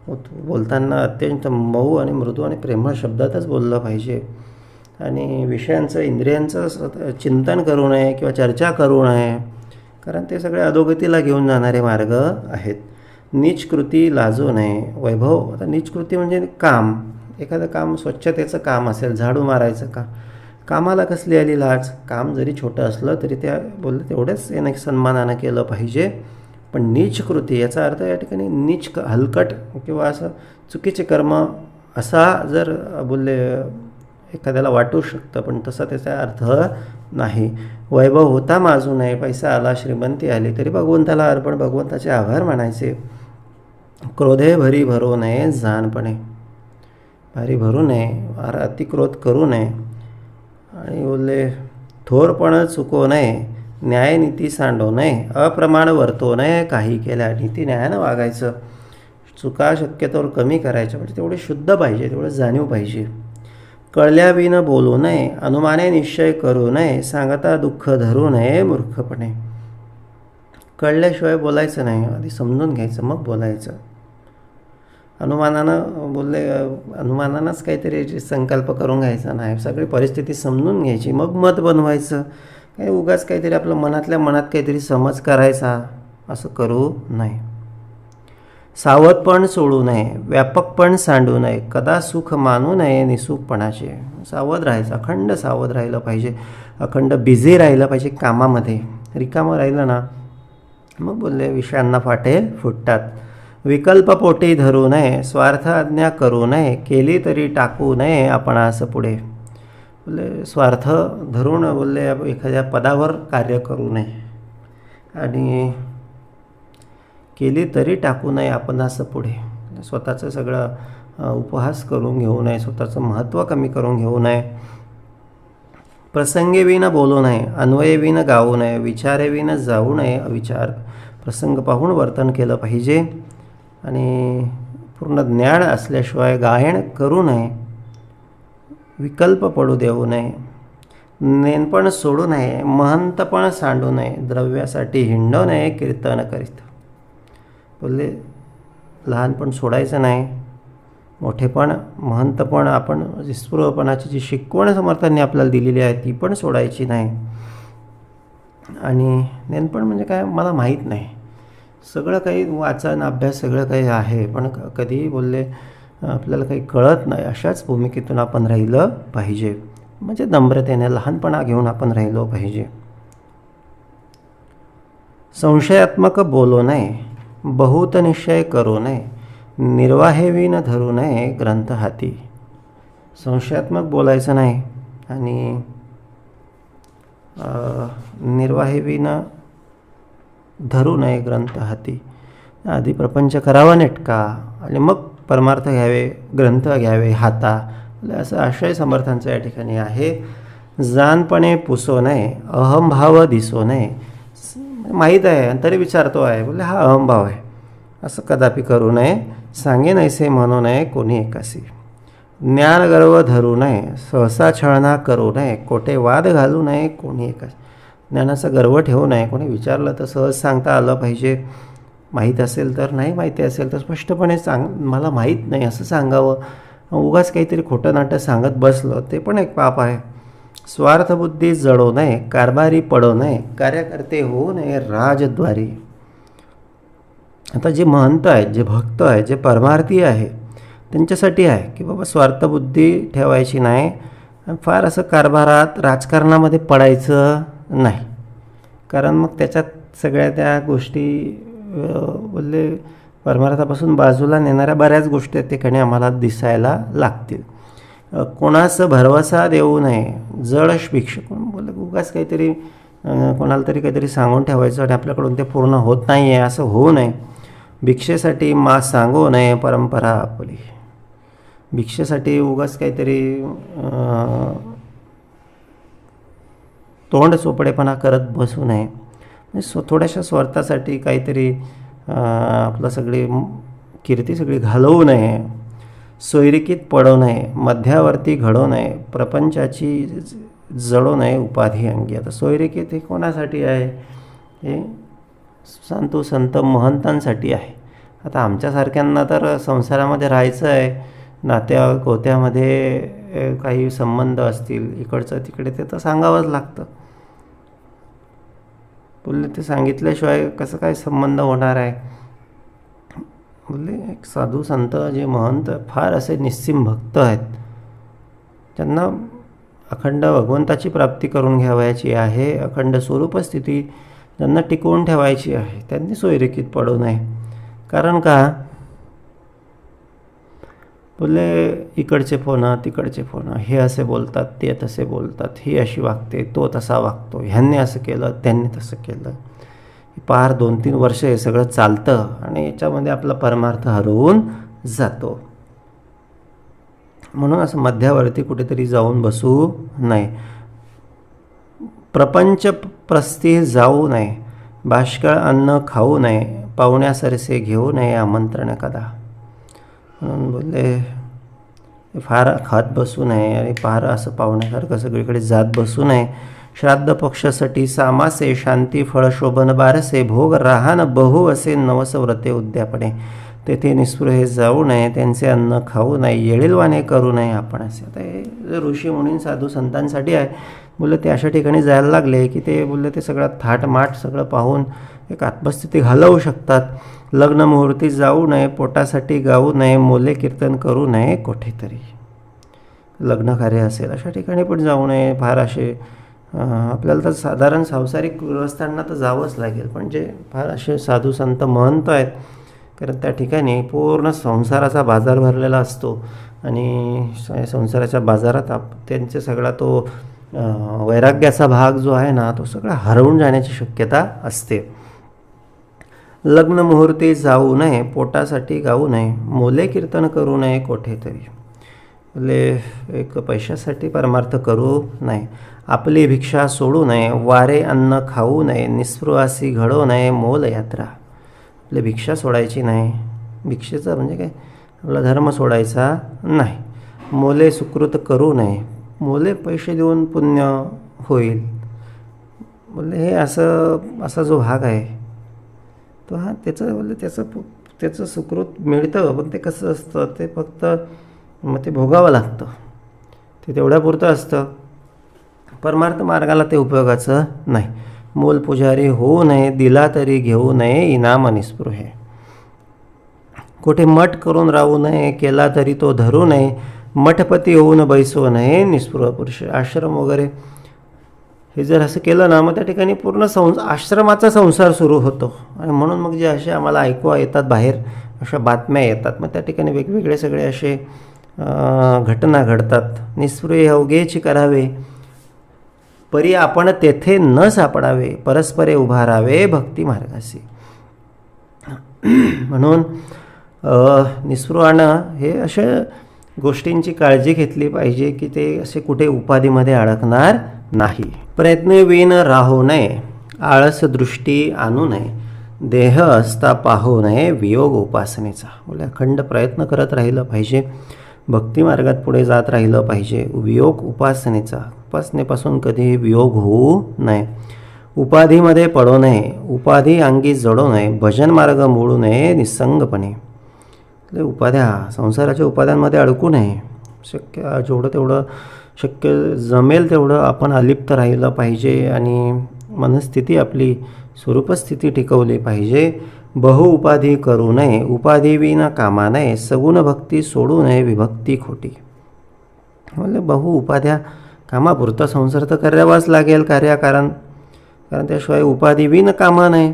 बोलताना अत्यंत मऊ आणि मृदू आणि प्रेमळ शब्दातच बोललं पाहिजे आणि विषयांचं इंद्रियांचं चिंतन करू नये किंवा चर्चा करू नये कारण ते सगळे अधोगतीला घेऊन जाणारे मार्ग आहेत. नीच कृती लाजू नये. वैभव. आता नीच कृती म्हणजे काम. एखादं काम स्वच्छतेचं काम असेल, झाडू मारायचं का, कामाला कसली आली लाज. काम जरी छोटं असलं तरी त्या बोललं तेवढंच यानं सन्मानानं केलं पाहिजे. पण नीच कृती याचा अर्थ या ठिकाणी नीच हलकट किंवा असं चुकीचे कर्म असा जर बोलले एखाद्याला वाटू शकतं पण तसा त्याचा अर्थ नाही. वैभव होता माजू नये. पैसा आला, श्रीमंती आली तरी भगवंताला अर्पण, भगवंताचे आभार मानायचे. क्रोधे भरी भरू नये. जाणपणे भारी भरू नये. अतिक्रोध करू नये आणि बोलले थोरपण चुकवू नये. न्यायनीती सांडू नये. अप्रमाण वर्तवू नये. काही केल्या नीती न्यायानं वागायचं. चुका शक्यतोवर कमी करायच्या म्हणजे तेवढे शुद्ध पाहिजे, तेवढं जाणीव पाहिजे. कळल्याविनं बोलू नये. अनुमाने निश्चय करू नये. सांगता दुःख धरू नये मूर्खपणे. कळल्याशिवाय बोलायचं नाही. आधी समजून घ्यायचं मग बोलायचं. अनुमानानंच काहीतरी संकल्प करून घ्यायचा नाही. सगळी परिस्थिती समजून घ्यायची मग मत बनवायचं. काही उगाच काहीतरी आपलं मनातल्या मनात काहीतरी समज करायचा असं करू नये. सावधपण सोडू नये. व्यापकपण सांडू नये. कदा सुख मानू नये निसुखपणाचे. सावध राहायचं. अखंड सावध राहिलं पाहिजे. अखंड बिझी राहिलं पाहिजे कामामध्ये. रिकामं राहिलं ना मग बोलले विषयांना फाटे फुटतात. विकल्पपोटी धरू नये. स्वार्थ आज्ञा करू नये. केली तरी टाकू नये आपणास पुढे. बोलले स्वार्थ धरून बोलले एखाद्या पदावर कार्य करू नये आणि केली तरी टाकू नये आपणास पुढे. स्वतःचं सगळं उपहास करून घेऊ नये. स्वतःचं महत्त्व कमी करून घेऊ नये. प्रसंगेविन बोलू नये. अन्वयेविन गाऊ नये. विचारेविन जाऊ नये. अविचार. प्रसंग पाहून वर्तन केलं पाहिजे आणि पूर्ण ज्ञान असल्याशिवाय गायन करू नये. विकल्प पडू देऊ नये. नेनपण सोडू नये. महंतपण सांडू नये. द्रव्यासाठी हिंडू नये. कीर्तन करीत. बोलले लहानपण सोडायचं नाही. मोठेपण महंतपण आपण स्पृहपणाची जी शिकवण समर्थांनी आपल्याला दिलेली आहे ती पण सोडायची नाही. आणि नेनपण म्हणजे काय मला माहीत नाही. सगळं काही वाचन अभ्यास सगळं काही आहे पण कधी बोलले आपल्याला काही कळत नाही अशाच भूमिकेतून आपण राहिलं पाहिजे. म्हणजे नम्रतेने लहानपणा घेऊन आपण राहिलो पाहिजे. संशयात्मक बोलू नये. बहुत निश्चय करू नये. निर्वाहेविन धरू नये ग्रंथ हाती. संशयात्मक बोलायचं नाही आणि निर्वाहेविना धरू नये ग्रंथ हाती. आधी प्रपंच करावा नेटका आणि मग परमार्थ घ्यावे, ग्रंथ घ्यावे हाता, असं आशय समर्थांचा या ठिकाणी आहे. जाणपणे पुसो नये, अहंभाव दिसो नये. माहीत आहे तरी विचारतो आहे, बोले हा अहंभाव आहे, असं कदापि करू नये. सांगे नैसे म्हणू नये कोणी एकासी. ज्ञानगर्व धरू नये, सहसा छळना करू नये. कोठे वाद घालू नये कोणी एकासी. ज्ञानाचा गर्व ठेवू नये. कोणी विचारलं तर सहज सांगता आलं पाहिजे. माहीत असेल तर, नाही माहिती असेल तर स्पष्टपणे मला माहीत नाही असं सांगावं. उगाच काहीतरी खोटं नाटं सांगत बसलं ते पण एक पाप आहे. स्वार्थबुद्धी जळू नये, कारभारी पडू नये, कार्यकर्ते होऊ नये राजद्वारी. आता जे महंत आहेत, जे भक्त आहेत, जे परमार्थी आहे त्यांच्यासाठी आहे की बाबा स्वार्थबुद्धी ठेवायची नाही, फार असं कारभारात राजकारणामध्ये पडायचं नाही. कारण मग त्याच्यात सगळ्या त्या गोष्टी बोलले परमार्थापासून बाजूला नेणाऱ्या बऱ्याच गोष्टी त्या ठिकाणी आम्हाला दिसायला लागतील. कोणास भरवसा देऊ नये, जड भिक्ष. कोण बोलले उगाच काहीतरी कोणाला तरी काहीतरी सांगून ठेवायचं आणि आपल्याकडून ते पूर्ण होत नाही आहे असं होऊ नये. भिक्षेसाठी सांगू नये परंपरा आपली. भिक्षेसाठी उगाच काहीतरी तोंड चोपडेपणा करत बसू नये. थोड्याशा स्वार्थासाठी काहीतरी आपलं सगळी कीर्ती सगळी घालवू नये. सोयरिकीत पडू नये, मध्यावर्ती घडू नये, प्रपंचाची जळू नये उपाधी अंगी. आता सोयरिकीत हे कोणासाठी आहे? हे संतो संत महंतांसाठी आहे. आता आमच्यासारख्यांना तर संसारामध्ये राहायचं आहे, नात्या गोत्यामध्ये काही संबंध असतील इकडचं तिकडे, ते तर सांगावंच लागतं. बोलले ते सांगितल्याशिवाय कसं काय संबंध होणार आहे. बोलले एक साधू संत जे महंत फार असे निस्सीम भक्त आहेत, त्यांना अखंड भगवंताची प्राप्ती करून घ्यावयाची आहे, अखंड स्वरूपस्थिती त्यांना टिकवून ठेवायची आहे. त्यांनी सोयरिकीत पडू नये. कारण का? बोलले इकडचे फोन तिकडचे फोन, हे असे बोलतात ते तसे बोलतात, ही अशी वागते तो तसा वागतो, ह्यांनी असं केलं त्यांनी तसं केलं. पार 2-3 वर्ष हे सगळं चालतं आणि याच्यामध्ये आपला परमार्थ हरवून जातो. म्हणून असं मध्यावरती कुठेतरी जाऊन बसू नये. प्रपंच प्रस्ती जाऊ नये, बाष्कळ अन्न खाऊ नये, पाहुण्यासरसे घेऊ नये आमंत्रण कदा. म्हणून बोलले फार खात बसू नये आणि फार असं पाहुण्यासारखं सगळीकडे जात बसू नये. श्राद्ध पक्षासाठी सामासे, शांती फळ शोभन बारसे, भोग राहान बहु असे नवस व्रते उद्यापणे. तेथे निस्पृहे जाऊ नये, त्यांचे अन्न खाऊ नये, येळीलवाणे करू नये आपण असे. आता हे ऋषी मुनी साधू संतांसाठी आहे. बोलले ते अशा ठिकाणी जायला लागले की ते बोलले ते सगळं थाटमाट सगळं पाहून एक आत्मस्थिती घालवू शकतात. लग्न मुहूर्ती जाऊ नये, पोटासाठी गाऊ नये, मोले कीर्तन करू नये कोठेतरी. लग्न कार्य असेल अशा ठिकाणी पण जाऊ नये. फार असे आपल्याला तर साधारण सांसारिक गृहस्थांना तर जावंच लागेल, पण जे फार असे साधू संत महंत आहेत, कारण त्या ठिकाणी पूर्ण संसाराचा बाजार भरलेला असतो आणि संसाराच्या बाजारात त्यांचे सगळा तो वैराग्याचा भाग जो आहे ना, तो सगळा हरवून जाण्याची शक्यता असते. लग्न मुहूर्ती जाऊ नये, पोटासाठी गाऊ नये, मोले कीर्तन करू नये कोठेतरी. बोले एक पैशासाठी परमार्थ करू नये, आपली भिक्षा सोडू नये, वारे अन्न खाऊ नये, निस्पृहासी घडू नये, मोल यात्रा. आपली भिक्षा सोडायची नाही. भिक्षेचं म्हणजे काय? आपला धर्म सोडायचा नाही. मोले सुकृत करू नये, मोले पैसे देऊन पुण्य होईल. बोलले हे असा जो भाग आहे तो त्याचं बोलले त्याचं सुकृत मिळतं, पण ते कसं असतं ते फक्त मग ते भोगावं लागतं, ते तेवढ्यापुरतं असतं. परमार्थ मार्गाला ते उपयोगाचं नाही. मोल पुजारी होऊ नये, दिला तरी घेऊ नये, इनाम निस्पृहे. कुठे मठ करून राहू नये, केला तरी तो धरू नये, मठपती होऊन बैसू नये, निस्पृह पुरुष. आश्रम वगैरे हे जर असं केलं ना, मग त्या ठिकाणी पूर्ण आश्रमाचा संसार सुरू होतो. आणि म्हणून मग जे असे आम्हाला ऐकू येतात बाहेर अशा बातम्या येतात, मग त्या ठिकाणी वेगवेगळे सगळे असे घटना घडतात. निस्पृह अवघेची करावे, परी आपण तेथे न सापडावे, परस्परे उभारावे भक्ती मार्गासी. म्हणून निस्पृहानं हे अशा गोष्टींची काळजी घेतली पाहिजे की ते असे कुठे उपाधीमध्ये अडकणार नाही. प्रयत्नविन राहू नये, आळस दृष्टी आणू नये, देह असता पाहू नये वियोग उपासनेचा. बोले अखंड प्रयत्न करत राहिलं पाहिजे, भक्ती मार्गात पुढे जात राहिलं पाहिजे. वियोग उपासनेचा, उपासनेपासून कधीही वियोग होऊ नये. उपाधीमध्ये पडू नये, उपाधी अंगी जडू नये, भजन मार्ग मोडू नये निसंगपणे. उपाध्या, संसाराच्या उपाध्यांमध्ये अडकू नये. शक्य जेवढं तेवढं शक्य जमेल तेवढं आपण अलिप्त राहिलं पाहिजे आणि मनस्थिती आपली स्वरूपस्थिती टिकवली पाहिजे. बहु उपाधी करू नये, उपाधी विना कामा नये, सगुण भक्ती सोडू नये विभक्ती खोटी. म्हणजे बहु उपाध्या कामापुरता संसार तर करावाच लागेल कारण त्याशिवाय उपाधी विन कामा नये.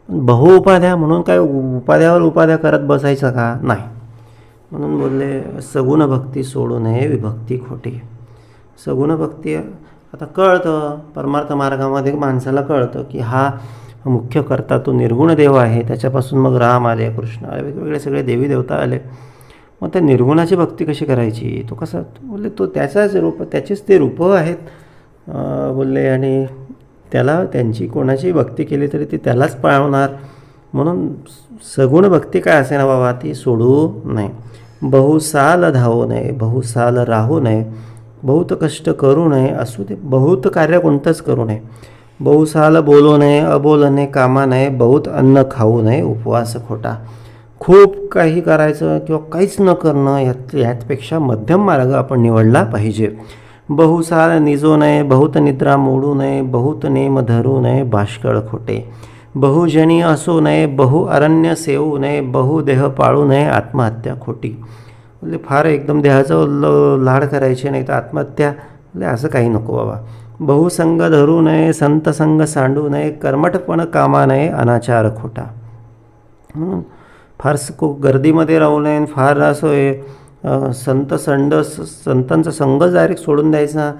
बहु उपाध्या म्हणून काय उपाध्यावर उपाध्या करत बसायचं का? नाही. म्हणून बोलले सगुण भक्ती सोडू नये विभक्ती खोटी. सगुण भक्ती आता कळतं, परमार्थ मार्गामध्ये माणसाला कळतं की हा मुख्य करता तो निर्गुण देव आहे. त्याच्यापासून मग राम आले, कृष्ण आले, वेगवेगळे सगळे देवी देवता आले. मग त्या निर्गुणाची भक्ती कशी करायची? तो कसा बोलले तो त्याचाच रूप, त्याचेच ते रूप आहेत बोलले. आणि त्याला त्यांची कोणाची भक्ती केली तरी ती त्यालाच पावणार. म्हणून सगुण भक्ती काय असे ना बाबा, ती सोडू नये. बहुसाल धावू नये, बहुसाल राहू नये, बहुत कष्ट करू नये, असू दे बहुत कार्य कोणतंच करू नये. बहुसाल बोलू नये, अबोलणे कामा नये, बहुत अन्न खाऊ नये, उपवास खोटा. खूप काही करायचं किंवा काहीच न करणं याचपेक्षा मध्यम मार्ग आपण निवडला पाहिजे. बहुसाल निजो नये, बहुत निद्रा मोडू नये, बहुत नेम धरू नये, बाष्कळ खोटे. बहुजनी असू नये, बहु अरण्य सेवू नये, बहुदेह पाळू नये, आत्महत्या खोटी. म्हणजे फार एकदम देहाचं लाड करायचे नाही तर आत्महत्या, म्हणजे असं काही नको बाबा. बहुसंग धरू नये, संत संग सांडू नये, कर्मठपण कामा नये, अनाचार खोटा. म्हणून फार गर्दीमध्ये राहू नये, फार असं संतांचा संघ डायरेक्ट सोडून द्यायचा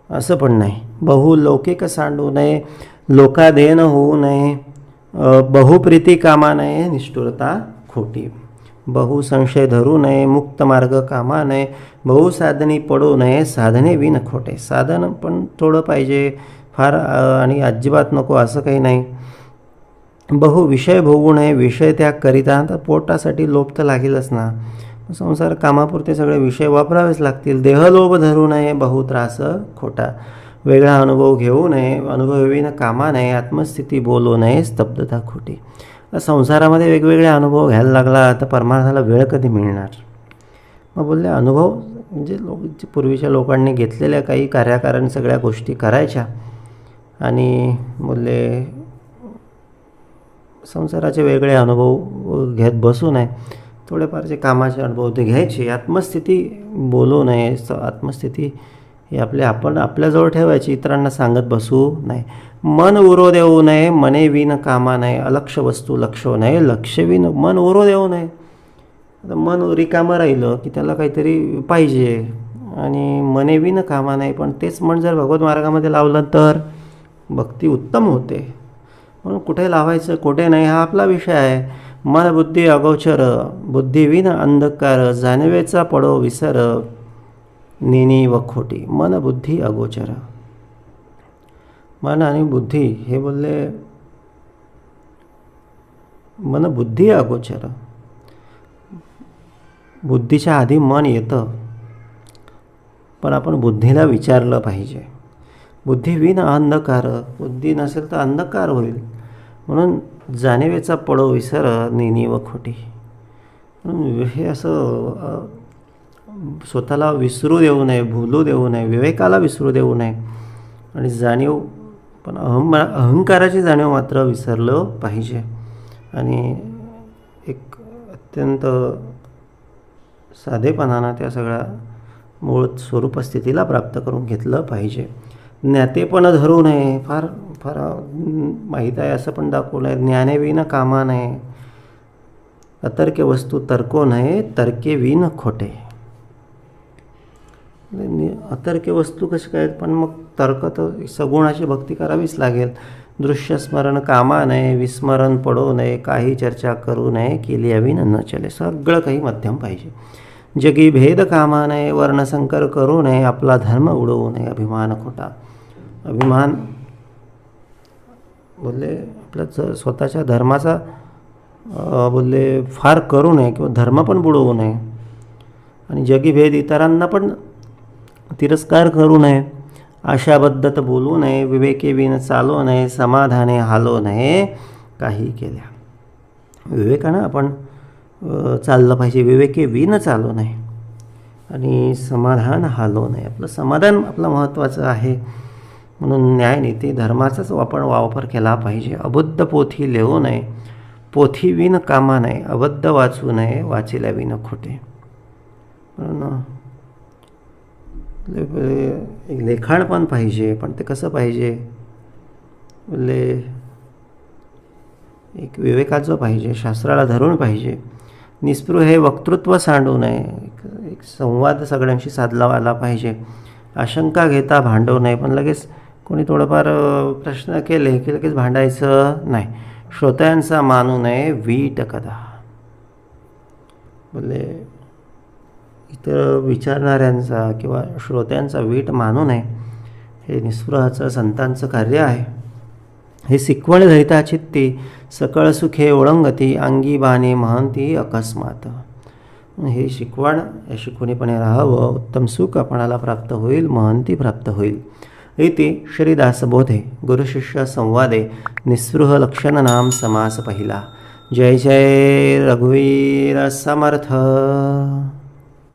असं पण नाही. बहुलौकिक सांडू नये, लोकाधीन होऊ नये, बहुप्रीती कामा नये, निष्ठुरता खोटी. बहुसंशय धरू नये, मुक्त मार्ग कामा नये, बहुसाधनी पडू नये, साधने विन खोटे. साधन पण थोडं पाहिजे फार आणि अजिबात नको असं काही नाही. बहु विषय भोगू नये, विषय त्याग करिता, तर पोटासाठी लोभ तर लागेलच ना. संसार कामापुरते सगळे विषय वापरावेच लागतील. देहलोभ धरू नये, बहु त्रास खोटा. वेगळा अनुभव घेऊ नये, अनुभवीन कामा नये, आत्मस्थिती बोलू नये, स्तब्धता खोटी. संसारामध्ये वेगवेगळे अनुभव घ्यायला लागला तर परमार्थाला वेळ कधी मिळणार? मग बोलले अनुभव म्हणजे पूर्वीच्या लोकांनी घेतलेल्या काही कार्याकारण सगळ्या गोष्टी करायच्या आणि बोलले संसाराचे वेगळे अनुभव घेत बसू नये. थोडेफार जे कामाचे अनुभव ते घ्यायचे. आत्मस्थिती बोलू नये, आत्मस्थिती ही आपण आपल्याजवळ ठेवायची, इतरांना सांगत बसू नये. मन उरो देऊ नये, मने विन कामा नये, अलक्ष वस्तू लक्ष नये, लक्ष विन मन उरो देऊ नये. आता मन रिकामं राहिलं की त्याला काहीतरी पाहिजे आणि मने विन कामा नये, पण तेच मन जर भगवत मार्गामध्ये लावलं तर भक्ती उत्तम होते. म्हणून कुठे लावायचं कुठे नाही हा आपला विषय आहे. मन बुद्धी अगोचर, बुद्धिविन अंधकार, जाणवेचा पडो विसर, नेनी व खोटी. मन बुद्धी अगोचर, मन आणि बुद्धी हे बोलले मन बुद्धी अगोचर. बुद्धीच्या आधी मन येतं पण आपण बुद्धीला विचारलं पाहिजे. बुद्धी विन अंधकार, बुद्धी नसेल तर अंधकार होईल. म्हणून जाणीवेचा पडो विसर, नेनी व खोटी. म्हणून हे असं स्वतःला विसरू देऊ नये, भुलू देऊ नये, विवेकाला विसरू देऊ नये आणि जाणीव पण अहंकाराची जाणीव मात्र विसरलं पाहिजे आणि एक अत्यंत साधेपणानं त्या सगळ्या मूळ स्वरूपस्थितीला प्राप्त करून घेतलं पाहिजे. ज्ञातेपण धरू नये, फार फार माहीत आहे असं पण दाखवलं आहे. ज्ञाने विन कामा नये, अतर्क्य वस्तू तर्को नये, तर्के विन खोटे. अतर्क्य वस्तू कशा काय, पण मग तर्क तर सगुणाची भक्ती करावीच लागेल. दृश्यस्मरण कामा नये, विस्मरण पडू नये, काही चर्चा करू नये, केली हवी न चले. सगळं काही मध्यम पाहिजे. जगी भेद कामा नये, वर्णसंकर करू नये, आपला धर्म उडवू नये, अभिमान खोटा. अभिमान बोलले आपल्या स्वतःच्या धर्माचा बोलले फार करू नये किंवा धर्म पण बुडवू नये. आणि जगी भेद इतरांना पण तिरस्कार करू नये. आशाबद्धत बोलू नये, विवेके विन चालू नये, समाधाने हालो नये, काही केल्या. विवेकानं आपण चाललं पाहिजे, विवेके विन चालू नये आणि समाधान हालो नये. आपलं समाधान आपलं महत्त्वाचं आहे. म्हणून न्यायनीती धर्माचाच आपण वापर केला पाहिजे. अबुद्ध पोथी लिहू नये, पोथी विन कामा नये, अबद्ध वाचू नये, वाचिल्या विन खोटे. म्हणून लेखाण पण पाहिजे, पण ते कसं पाहिजे बोलले एक विवेकाचं पाहिजे, शास्त्राला धरून पाहिजे. निस्पृहे वक्तृत्व सांडू नये, एक संवाद सगळ्यांशी साधला आला पाहिजे. आशंका घेता भांडू नये, पण लगेच कोणी थोडंफार प्रश्न केले की लगेच भांडायचं नाही. श्रोत्यांचा मानू नये, वीट कदा. बोलले इतर विचारणाऱ्यांचा किंवा श्रोत्यांचा वीट मानू नये. हे निस्पृहाचं संतांचं कार्य आहे. हे शिकवण धरिता चित्ती, सकळ सुखे ओळंगती, अंगी बाणे महंती अकस्मात. हे शिकवण या शिकवणीपणे राहावं, उत्तम सुख आपणाला प्राप्त होईल, महंती प्राप्त होईल. इति श्रीदासबोधे गुरुशिष्य संवादे निस्पृह लक्षण नाम समास पहिला. जय जय रघुवीर समर्थ.